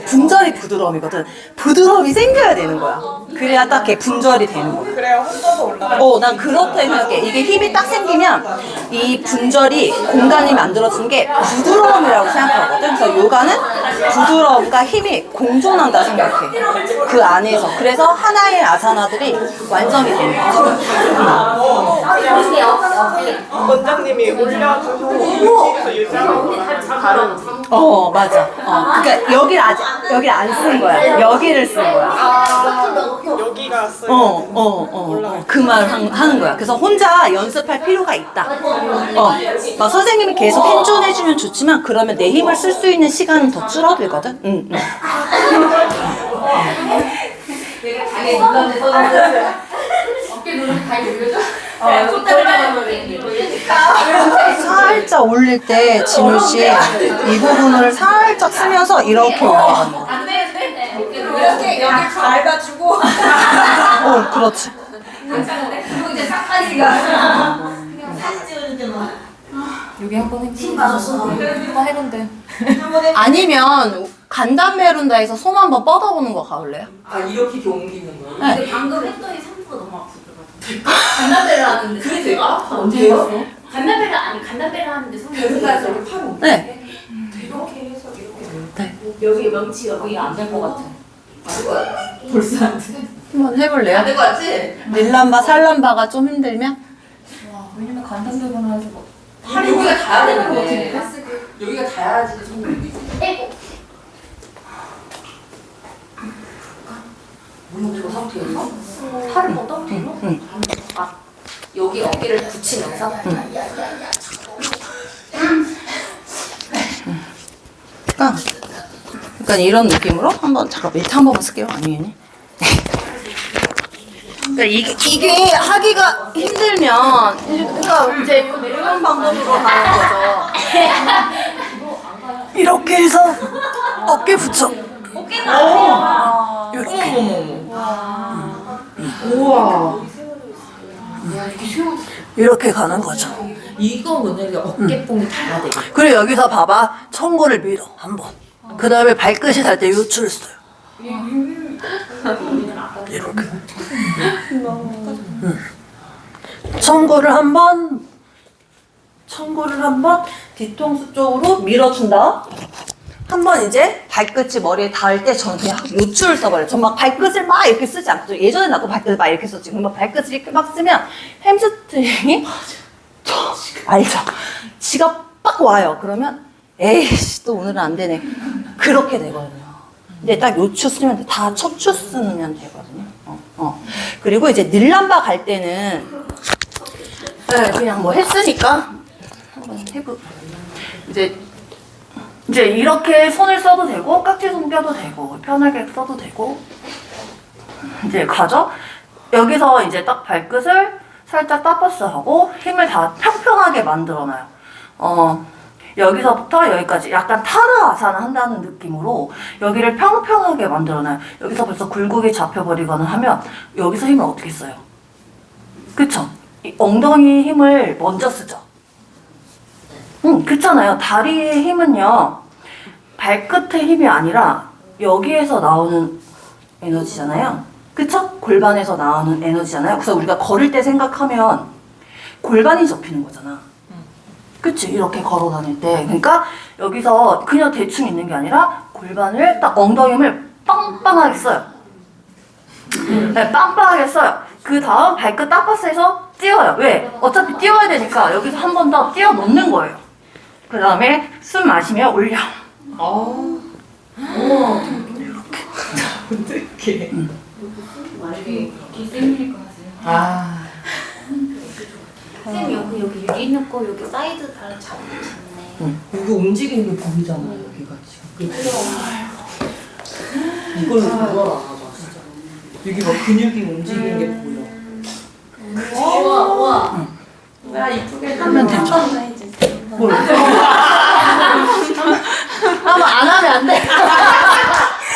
분절이 부드러움이거든. 부드러움이 생겨야 되는 거야. 그래야 딱 이렇게 분절이 되는 거야. 그래야 혼자서 올라가. 난 그렇다고 생각해. 이게 힘이 딱 생기면 이 분절이 공간이 만들어진 게 부드러움이라고 생각하거든. 그래서 요가는 부드러움과 힘이 공존한다 생각해. 그 안에서. 그래서 하나의 아사나들이 완성이 되는 거야. 원장님이 올려주고 유지해서 유지하고 다른. 맞아. 그러니까 여기를 안 쓴 거야. 여기를 쓴 거야. 여기가 쓰여. 그 말을 하는 거야. 그래서 혼자 연습할 필요가 있다. 막 선생님이 계속 핸즈온해주면 좋지만, 그러면 내 힘을 쓸 수 있는 시간은 더 줄어들거든. 어깨 눌렀네 써줬어요. 어깨 누르면 다 올려줘? 여기 살짝 올릴 때 진우 씨 이 부분을 살짝 쓰면서 이렇게 올려가는 거. 안 되는데? 이렇게 여기 밟아주고. 그렇지. 그리고 이제 쌍까지가. 사진 찍었는데 막 여기 한번 해보자. 힘 받았어. 한번 해본대. 아니면 간담메룬다에서 손 한번 뻗어보는 거 가볼래요? 아 이렇게 옮기는 거예요? 근데 방금 했더니 상부가 너무 아프더라고. 간담배를 하는데. 그래 내가 아파. 언제 했어? 간담배를 아니 간담배를 하는데 손이 배송까지 이렇게 팔 옮기. 네. 이렇게 해서 이렇게. 여기 명치가 거기 안 될 것 같아. 안될 것 같아. 벌써 안 돼. 한번 해볼래요? 안될 것 같지? 릴람바, 살람바가 좀 힘들면? 왜냐면 간담배구나 해서 뭐. 여기가 닿아야 되는 거 네. 같아. 여기가 닿아야지 손이 옮기지. 에고 저 상태에서? 팔을 뻗어? 뒤로? 아, 여기 어깨를 붙이면서? 그러니까 이런 느낌으로 한번 잠깐 멘트 한 번만 쓸게요. 아니겠니? 그러니까 이게 하기가 힘들면 그러니까 이제 이런 방법으로 하는 거죠. 이렇게 해서 어깨 붙여. 어깨가 아니야. 이렇게. 우와. 야, 이렇게 세워졌어. 이렇게 가는 거죠. 이거 뭐냐, 어깨뽕이 닿아야 되겠다. 그리고 여기서 봐봐. 청고를 밀어 한 번. 그 다음에 발끝이 닿을 때 요추를 써요. 이렇게. 청고를 한번 뒤통수 쪽으로 밀어준다. 한번 이제 발끝이 머리에 닿을 때 저는 그냥 요추를 써버려요. 전 막 발끝을 막 이렇게 쓰지 않고 예전에 나도 발끝을 막 이렇게 썼지. 근데 막 발끝을 이렇게 막 쓰면 햄스트링이 알죠? 지가 빡 와요. 그러면 에이씨 또 오늘은 안 되네. 그렇게 되거든요. 근데 딱 요추 쓰면 돼. 다 척추 쓰면 되거든요. 그리고 이제 닐람바 갈 때는 네, 그냥 뭐 했으니까 한번 해보. 이제 이렇게 손을 써도 되고 깍지 손 껴도 되고 편하게 써도 되고 이제 가죠. 여기서 이제 딱 발끝을 살짝 따파스하고 힘을 다 평평하게 만들어놔요. 여기서부터 여기까지 약간 타라아사나 한다는 느낌으로 여기를 평평하게 만들어놔요. 여기서 벌써 굴곡이 잡혀버리거나 하면 여기서 힘을 어떻게 써요? 그쵸? 이 엉덩이 힘을 먼저 쓰죠. 그렇잖아요. 다리의 힘은요, 발끝의 힘이 아니라 여기에서 나오는 에너지잖아요. 그쵸? 골반에서 나오는 에너지잖아요. 그래서 우리가 걸을 때 생각하면 골반이 접히는 거잖아. 그치? 이렇게 걸어 다닐 때. 그러니까 여기서 그냥 대충 있는 게 아니라 골반을 딱 엉덩이 힘을 빵빵하게 써요. 네, 빵빵하게 써요. 그 다음 발끝 따파스해서 띄워요. 왜? 어차피 띄워야 되니까 여기서 한 번 더 띄워 놓는 거예요. 그 다음에 숨 마시며 올려. 어떡해. 기생일 것 같아요. 쌤 여기 유리 넣고 여기 사이드 발 잡으시네. 여기 움직이는 게 보이잖아, 여기가 지금. 이걸로 보여라, 진짜. 여기 막 근육이 움직이는 게 보여. 우와. 야, 이쁘게 하면 되죠. 뭘? 안 하면 안 돼.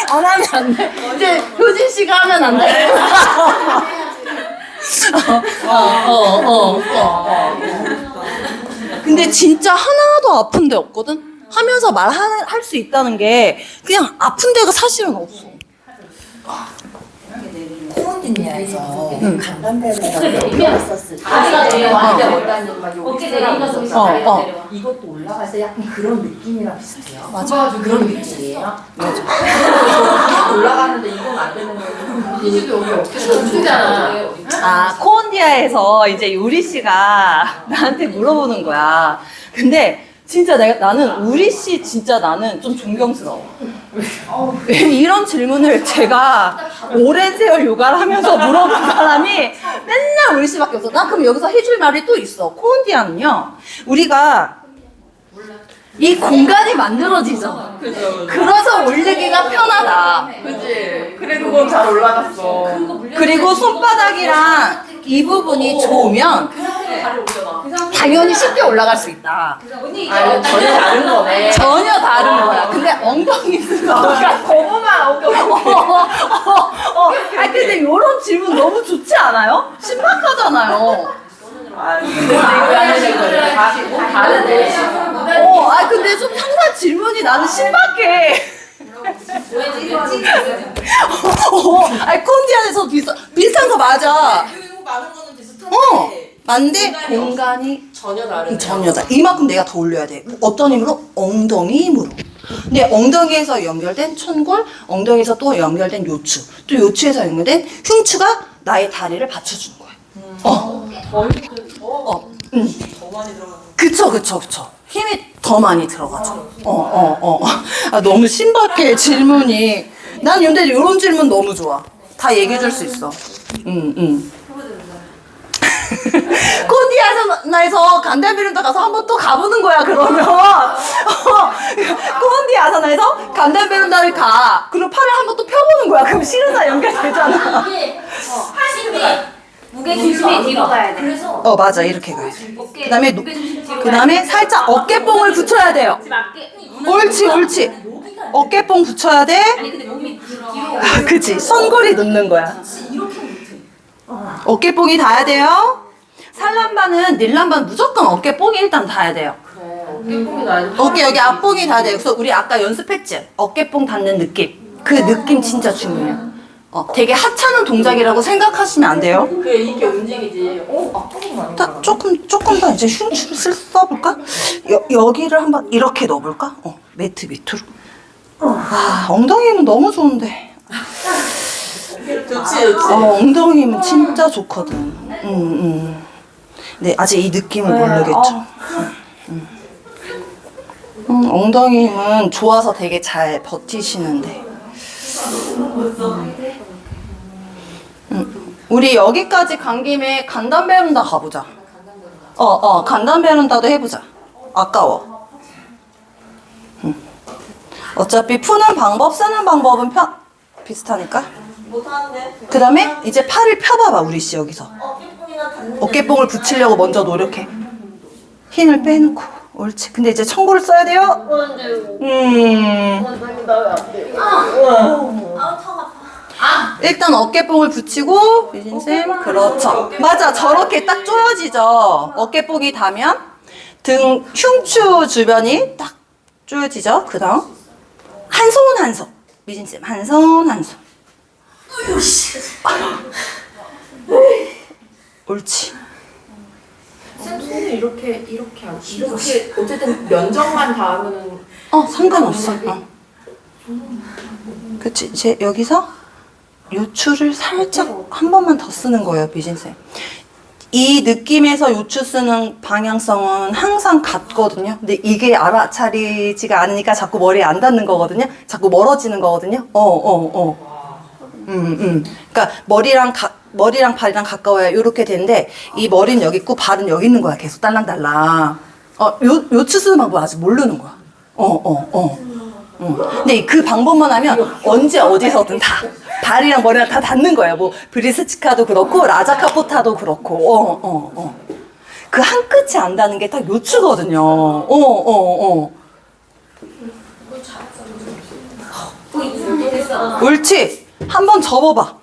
안 하면 안 돼. 이제 효진 씨가 하면 안 돼. 근데 진짜 하나도 아픈 데 없거든? 하면서 말할 수 있다는 게 그냥 아픈 데가 사실은 없어. 코온디니아에서 간담배를 내렸었을 때. 다리가 내려왔는데 원단은 막 여기 어깨 내리면서 어, 다리가 어. 내려와. 이것도 올라갈 때 약간 그런 느낌이랑 비슷해요. 맞아. 그런 느낌이에요. 올라가는데 이건 안 되는 거예요. 이지도 여기 어깨가 크잖아. 아, 코온디아에서 이제 요리 씨가 나한테 물어보는 거야. 근데 진짜 나는 우리 씨 진짜 나는 좀 존경스러워. 왜냐면 이런 질문을 제가 오랜 세월 요가를 하면서 물어본 사람이 맨날 우리 씨밖에 없어. 나 그럼 여기서 해줄 말이 또 있어. 코온디아는요, 우리가 이 공간이 만들어지죠. 그래서 올리기가 편하다. 그치. 그래 그건 잘 올라갔어. 그리고 손바닥이랑 이 부분이 좋으면 그 상태로 다리 올려봐. 당연히 쉽게 올라갈 수 있다. 언니 아 이건 전혀 다른 거네. 전혀 다른 거야. 근데 엉덩이 그러니까 거부만 엉덩이. 아 근데 이런 질문 너무 좋지 않아요? 신박하잖아요. 아 근데 이거 다르네. 아 근데 좀 항상 질문이 나는 신박해. 아니 콘디안에서 비슷한 거 맞아. 이거 많은 거는 비슷한데 맞는데 공간이 전혀 다르네. 전혀 다. 이만큼 내가 더 올려야 돼. 어떤 힘으로? 엉덩이 힘으로. 근데 엉덩이에서 연결된 천골, 엉덩이에서 또 연결된 요추, 또 요추에서 연결된 흉추가 나의 다리를 받쳐주는 거야. 더 많이 들어가. 그쵸. 힘이 더 많이 들어가죠. 아, 너무 신박해, 질문이. 난 근데 이런 질문 너무 좋아. 다 얘기해 줄 수 있어. 콘디 아사나에서 간달비룬다 가서 한번 또 가보는 거야, 그러면. 콘디 아사나에서 간달비룬다를 가. 그리고 팔을 한번 또 펴보는 거야. 그럼 시르사 연결되잖아. 무게 중심이 뒤로 가야 돼. 그래서 맞아. 이렇게 가야 돼. 어깨 그다음에 무게 중심 뒤로 그 다음에 살짝 어깨뽕을 붙여야 돼요. 옳지. 어깨뽕 붙여야 돼. 아니 근데 몸이 뒤로 아, 그치. 선골이 눕는 거야. 어깨뽕이 닿아야 돼요. 살람바는 닐람바는 무조건 어깨뽕이 일단 닿아야 돼요. 깨뽕이 나야 어깨 여기 앞뽕이 닿아야 돼요. 그래서 우리 아까 연습했지? 어깨뽕 닿는 느낌. 그 느낌 진짜 중요해요. 되게 하찮은 동작이라고 생각하시면 안 돼요. 그래 이게 움직이지. 앞으로 많이. 딱 조금 더 이제 흉추를 써볼까? 여기를 한번 이렇게 넣어볼까? 매트 밑으로. 와, 엉덩이 힘은 너무 좋은데. 좋지. 엉덩이 힘은 진짜 좋거든. 네, 아직 이 느낌을 모르겠죠. 엉덩이 힘은 좋아서 되게 잘 버티시는데. 우리 여기까지 간 김에 간단 베른다 가보자. 간단 베른다도 해보자. 아까워. 어차피 푸는 방법, 쓰는 방법은 비슷하니까. 못하는데. 그 다음에 이제 팔을 펴봐봐, 우리 씨 여기서. 어깨뽕이나 닿는. 어깨뽕을 붙이려고 먼저 노력해. 힘을 빼놓고. 옳지. 근데 이제 청구를 써야 돼요. 일단 어깨뽕을 붙이고, 유진쌤. 그렇죠. 맞아. 저렇게 딱 조여지죠. 어깨뽕이 닿으면 등 흉추 주변이 딱 조여지죠. 그 다음 한 손. 미진쌤 한 손. 옳지. 쌤 손을 이렇게 어쨌든 면적만 닿으면은. 상관없어. 그치. 이제 여기서 요추를 살짝 한 번만 더 쓰는 거예요, 미진쌤. 이 느낌에서 요추 쓰는 방향성은 항상 같거든요. 근데 이게 알아차리지가 않으니까 자꾸 머리에 안 닿는 거거든요. 자꾸 멀어지는 거거든요. 그러니까 머리랑 발이랑 가까워야 이렇게 되는데 이 머리는 여기 있고 발은 여기 있는 거야. 계속 딸랑딸랑. 요추 쓰는 방법 아직 모르는 거야. 근데 그 방법만 하면 언제 어디서든 다 발이랑 머리랑 다 닿는 거예요. 뭐 브리스치카도 그렇고 라자카포타도 그렇고. 그 한 끝이 안 닿는 게 딱 요추거든요. 옳지. 한번 접어봐.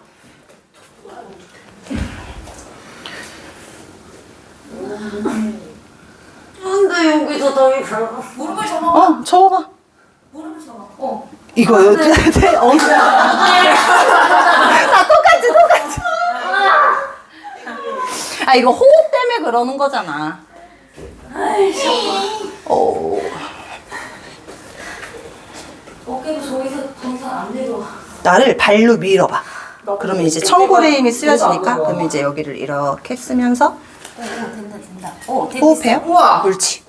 근데 여기서 더 이상. 무릎을 접어. 접어봐. 무릎을 접어. 이거요. 다 똑같이. 이거 호흡 때문에 그러는 거잖아. 어깨도 저기서 더 이상 안 내려와. 나를 발로 밀어봐. 그러면 이제 청골의 힘이 쓰여지니까 그러면 이제 여기를 이렇게 쓰면서 된다. 호흡해요. 옳지.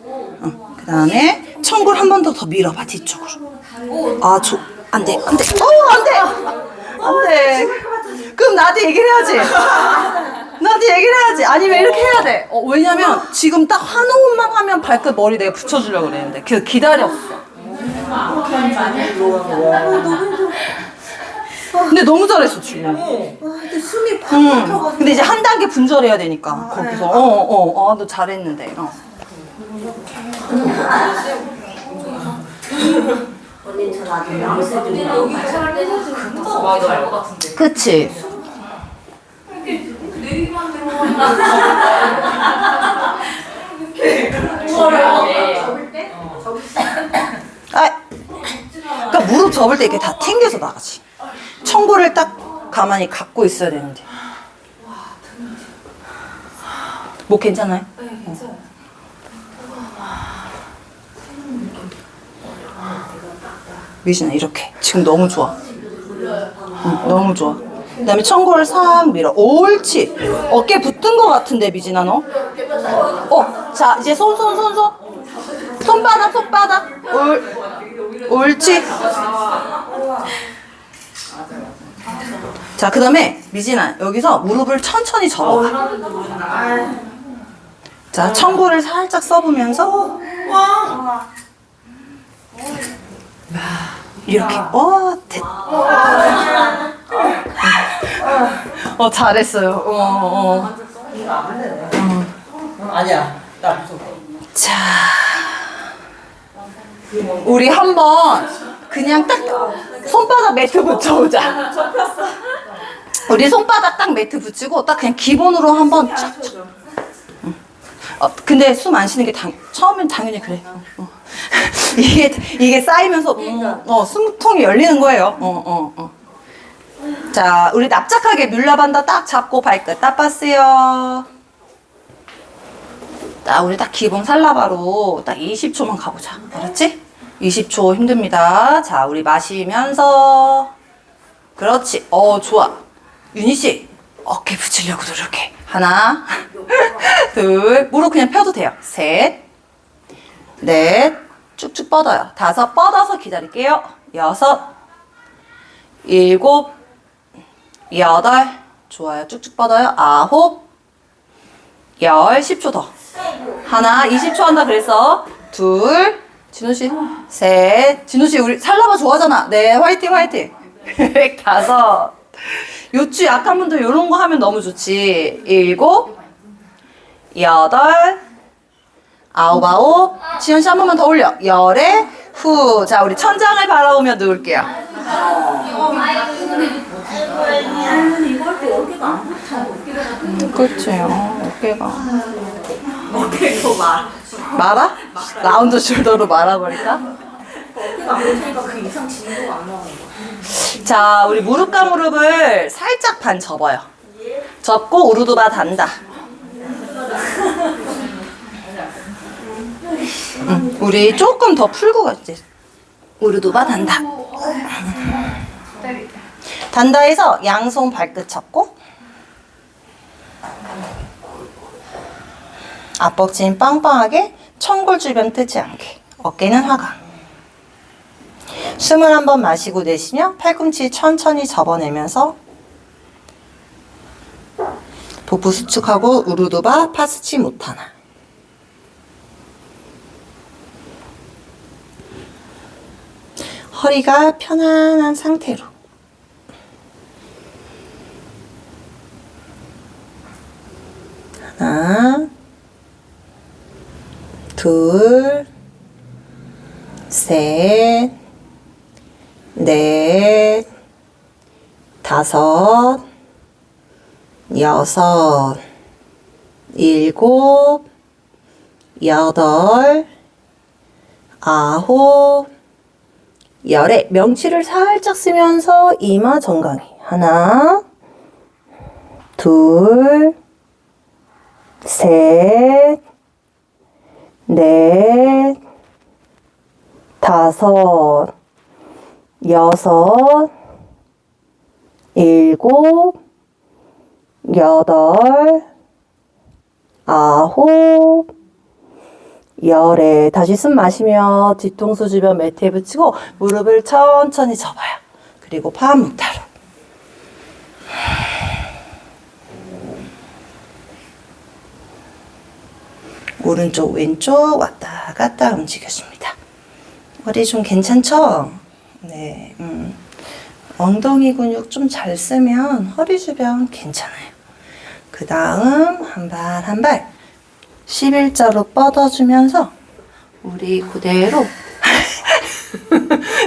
그 다음에 청골 한 번 더 밀어봐, 뒤쪽으로. 안 돼. 안 돼. 그럼 나한테 얘기를 해야지. 나한테 얘기를 해야지. 아니면 이렇게 해야 돼. 왜냐면 지금 딱 한 호흡만 하면 발끝 머리 내가 붙여주려고 그랬는데 기다렸어. 근데 너무 잘했어 지금. 근데 숨이 팍 막혀가지고. 근데 이제 한 단계 분절해야 되니까 거기서 너 잘했는데. 언니 저 나중에 양수도 여기 할 때는 금방 많이 갈것 같은데. 그치. 내리기만 해도 그러니까 무릎 접을 때 이렇게 다 튕겨서 나가지. 청골을 딱 가만히 갖고 있어야 되는데. 목 괜찮아요? 네, 괜찮아요. 미진아 이렇게 지금 너무 좋아. 너무 좋아. 그다음에 청골을 싹 밀어. 옳지. 어깨 붙은 것 같은데 미진아 너. 자 이제 손바닥. 옳지. 자 그다음에 미진아 여기서 무릎을 천천히 접어봐. 자 청골을 살짝 써보면서 이렇게 됐다. 잘했어요. 아니야. 나 무서워. 자, 우리 한번 그냥 딱 손바닥 매트 붙여보자. 우리 손바닥 딱 매트 붙이고 딱 그냥 기본으로 한번 쫙. 근데 숨 안 쉬는 게 처음엔 당연히 그래. 이게 쌓이면서 숨통이 열리는 거예요. 자, 우리 납작하게 뮬라반다 딱 잡고 발끝 따빠스요. 우리 딱 기본 살라바로 딱 20초만 가보자. 알았지? 20초 힘듭니다. 자, 우리 마시면서. 그렇지. 좋아. 윤희씨, 어깨 붙이려고 노력해. 하나, 둘, 무릎 그냥 펴도 돼요. 셋, 넷, 쭉쭉 뻗어요. 다섯, 뻗어서 기다릴게요. 여섯, 일곱, 여덟, 좋아요. 쭉쭉 뻗어요. 아홉, 열, 10초 더. 하나, 20초 한다 그랬어. 둘, 진우씨, 셋, 진우씨 우리 살라바 좋아하잖아. 네, 화이팅. 다섯, 요추 약한 분들 이런 거 하면 너무 좋지. 일곱, 여덟, 아홉, 지현씨 한 번만 더 올려. 열에 후. 자, 우리 천장을 바라보며 누울게요. 이거 할 때 어깨가 안 붙어. 그렇죠. 어깨가. 어깨가 말아? 라운드 숄더로 말아버릴까? 어깨가 안 붙으니까 그 이상 진도가 안 나오는 거. 자, 우리 무릎과 무릎을 살짝 반 접어요. 접고 우르두바 단다. 우리 조금 더 풀고 가지. 우르두바 단다. 단다해서 양손 발끝 잡고 앞벅진 빵빵하게 청골 주변 뜨지 않게 어깨는 하강. 숨을 한번 마시고 내쉬며 팔꿈치 천천히 접어내면서 복부 수축하고 우르두바 파스치 모타나. 허리가 편안한 상태로 하나, 둘, 셋, 넷, 다섯, 여섯, 일곱, 여덟, 아홉, 열에 명치를 살짝 쓰면서 이마 정강이. 하나, 둘, 셋, 넷, 다섯, 여섯, 일곱, 여덟, 아홉, 열에 다시 숨 마시며 뒤통수 주변 매트에 붙이고 무릎을 천천히 접어요. 그리고 파무타로. 오른쪽 왼쪽 왔다 갔다 움직여줍니다. 허리 좀 괜찮죠? 네, 엉덩이 근육 좀 잘 쓰면 허리 주변 괜찮아요. 그 다음 한 발 한 발 11자로 뻗어주면서 우리 그대로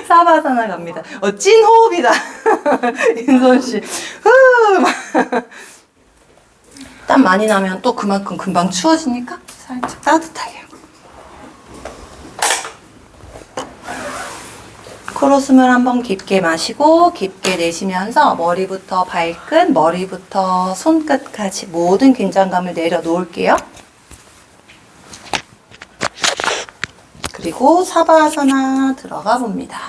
사바사나 갑니다. 찐 호흡이다. 인선씨. 땀 많이 나면 또 그만큼 금방 추워지니까 살짝 따뜻하게. 코로숨을 한번 깊게 마시고 깊게 내쉬면서 머리부터 발끝, 머리부터 손끝까지 모든 긴장감을 내려놓을게요. 그리고 사바아사나 들어가 봅니다.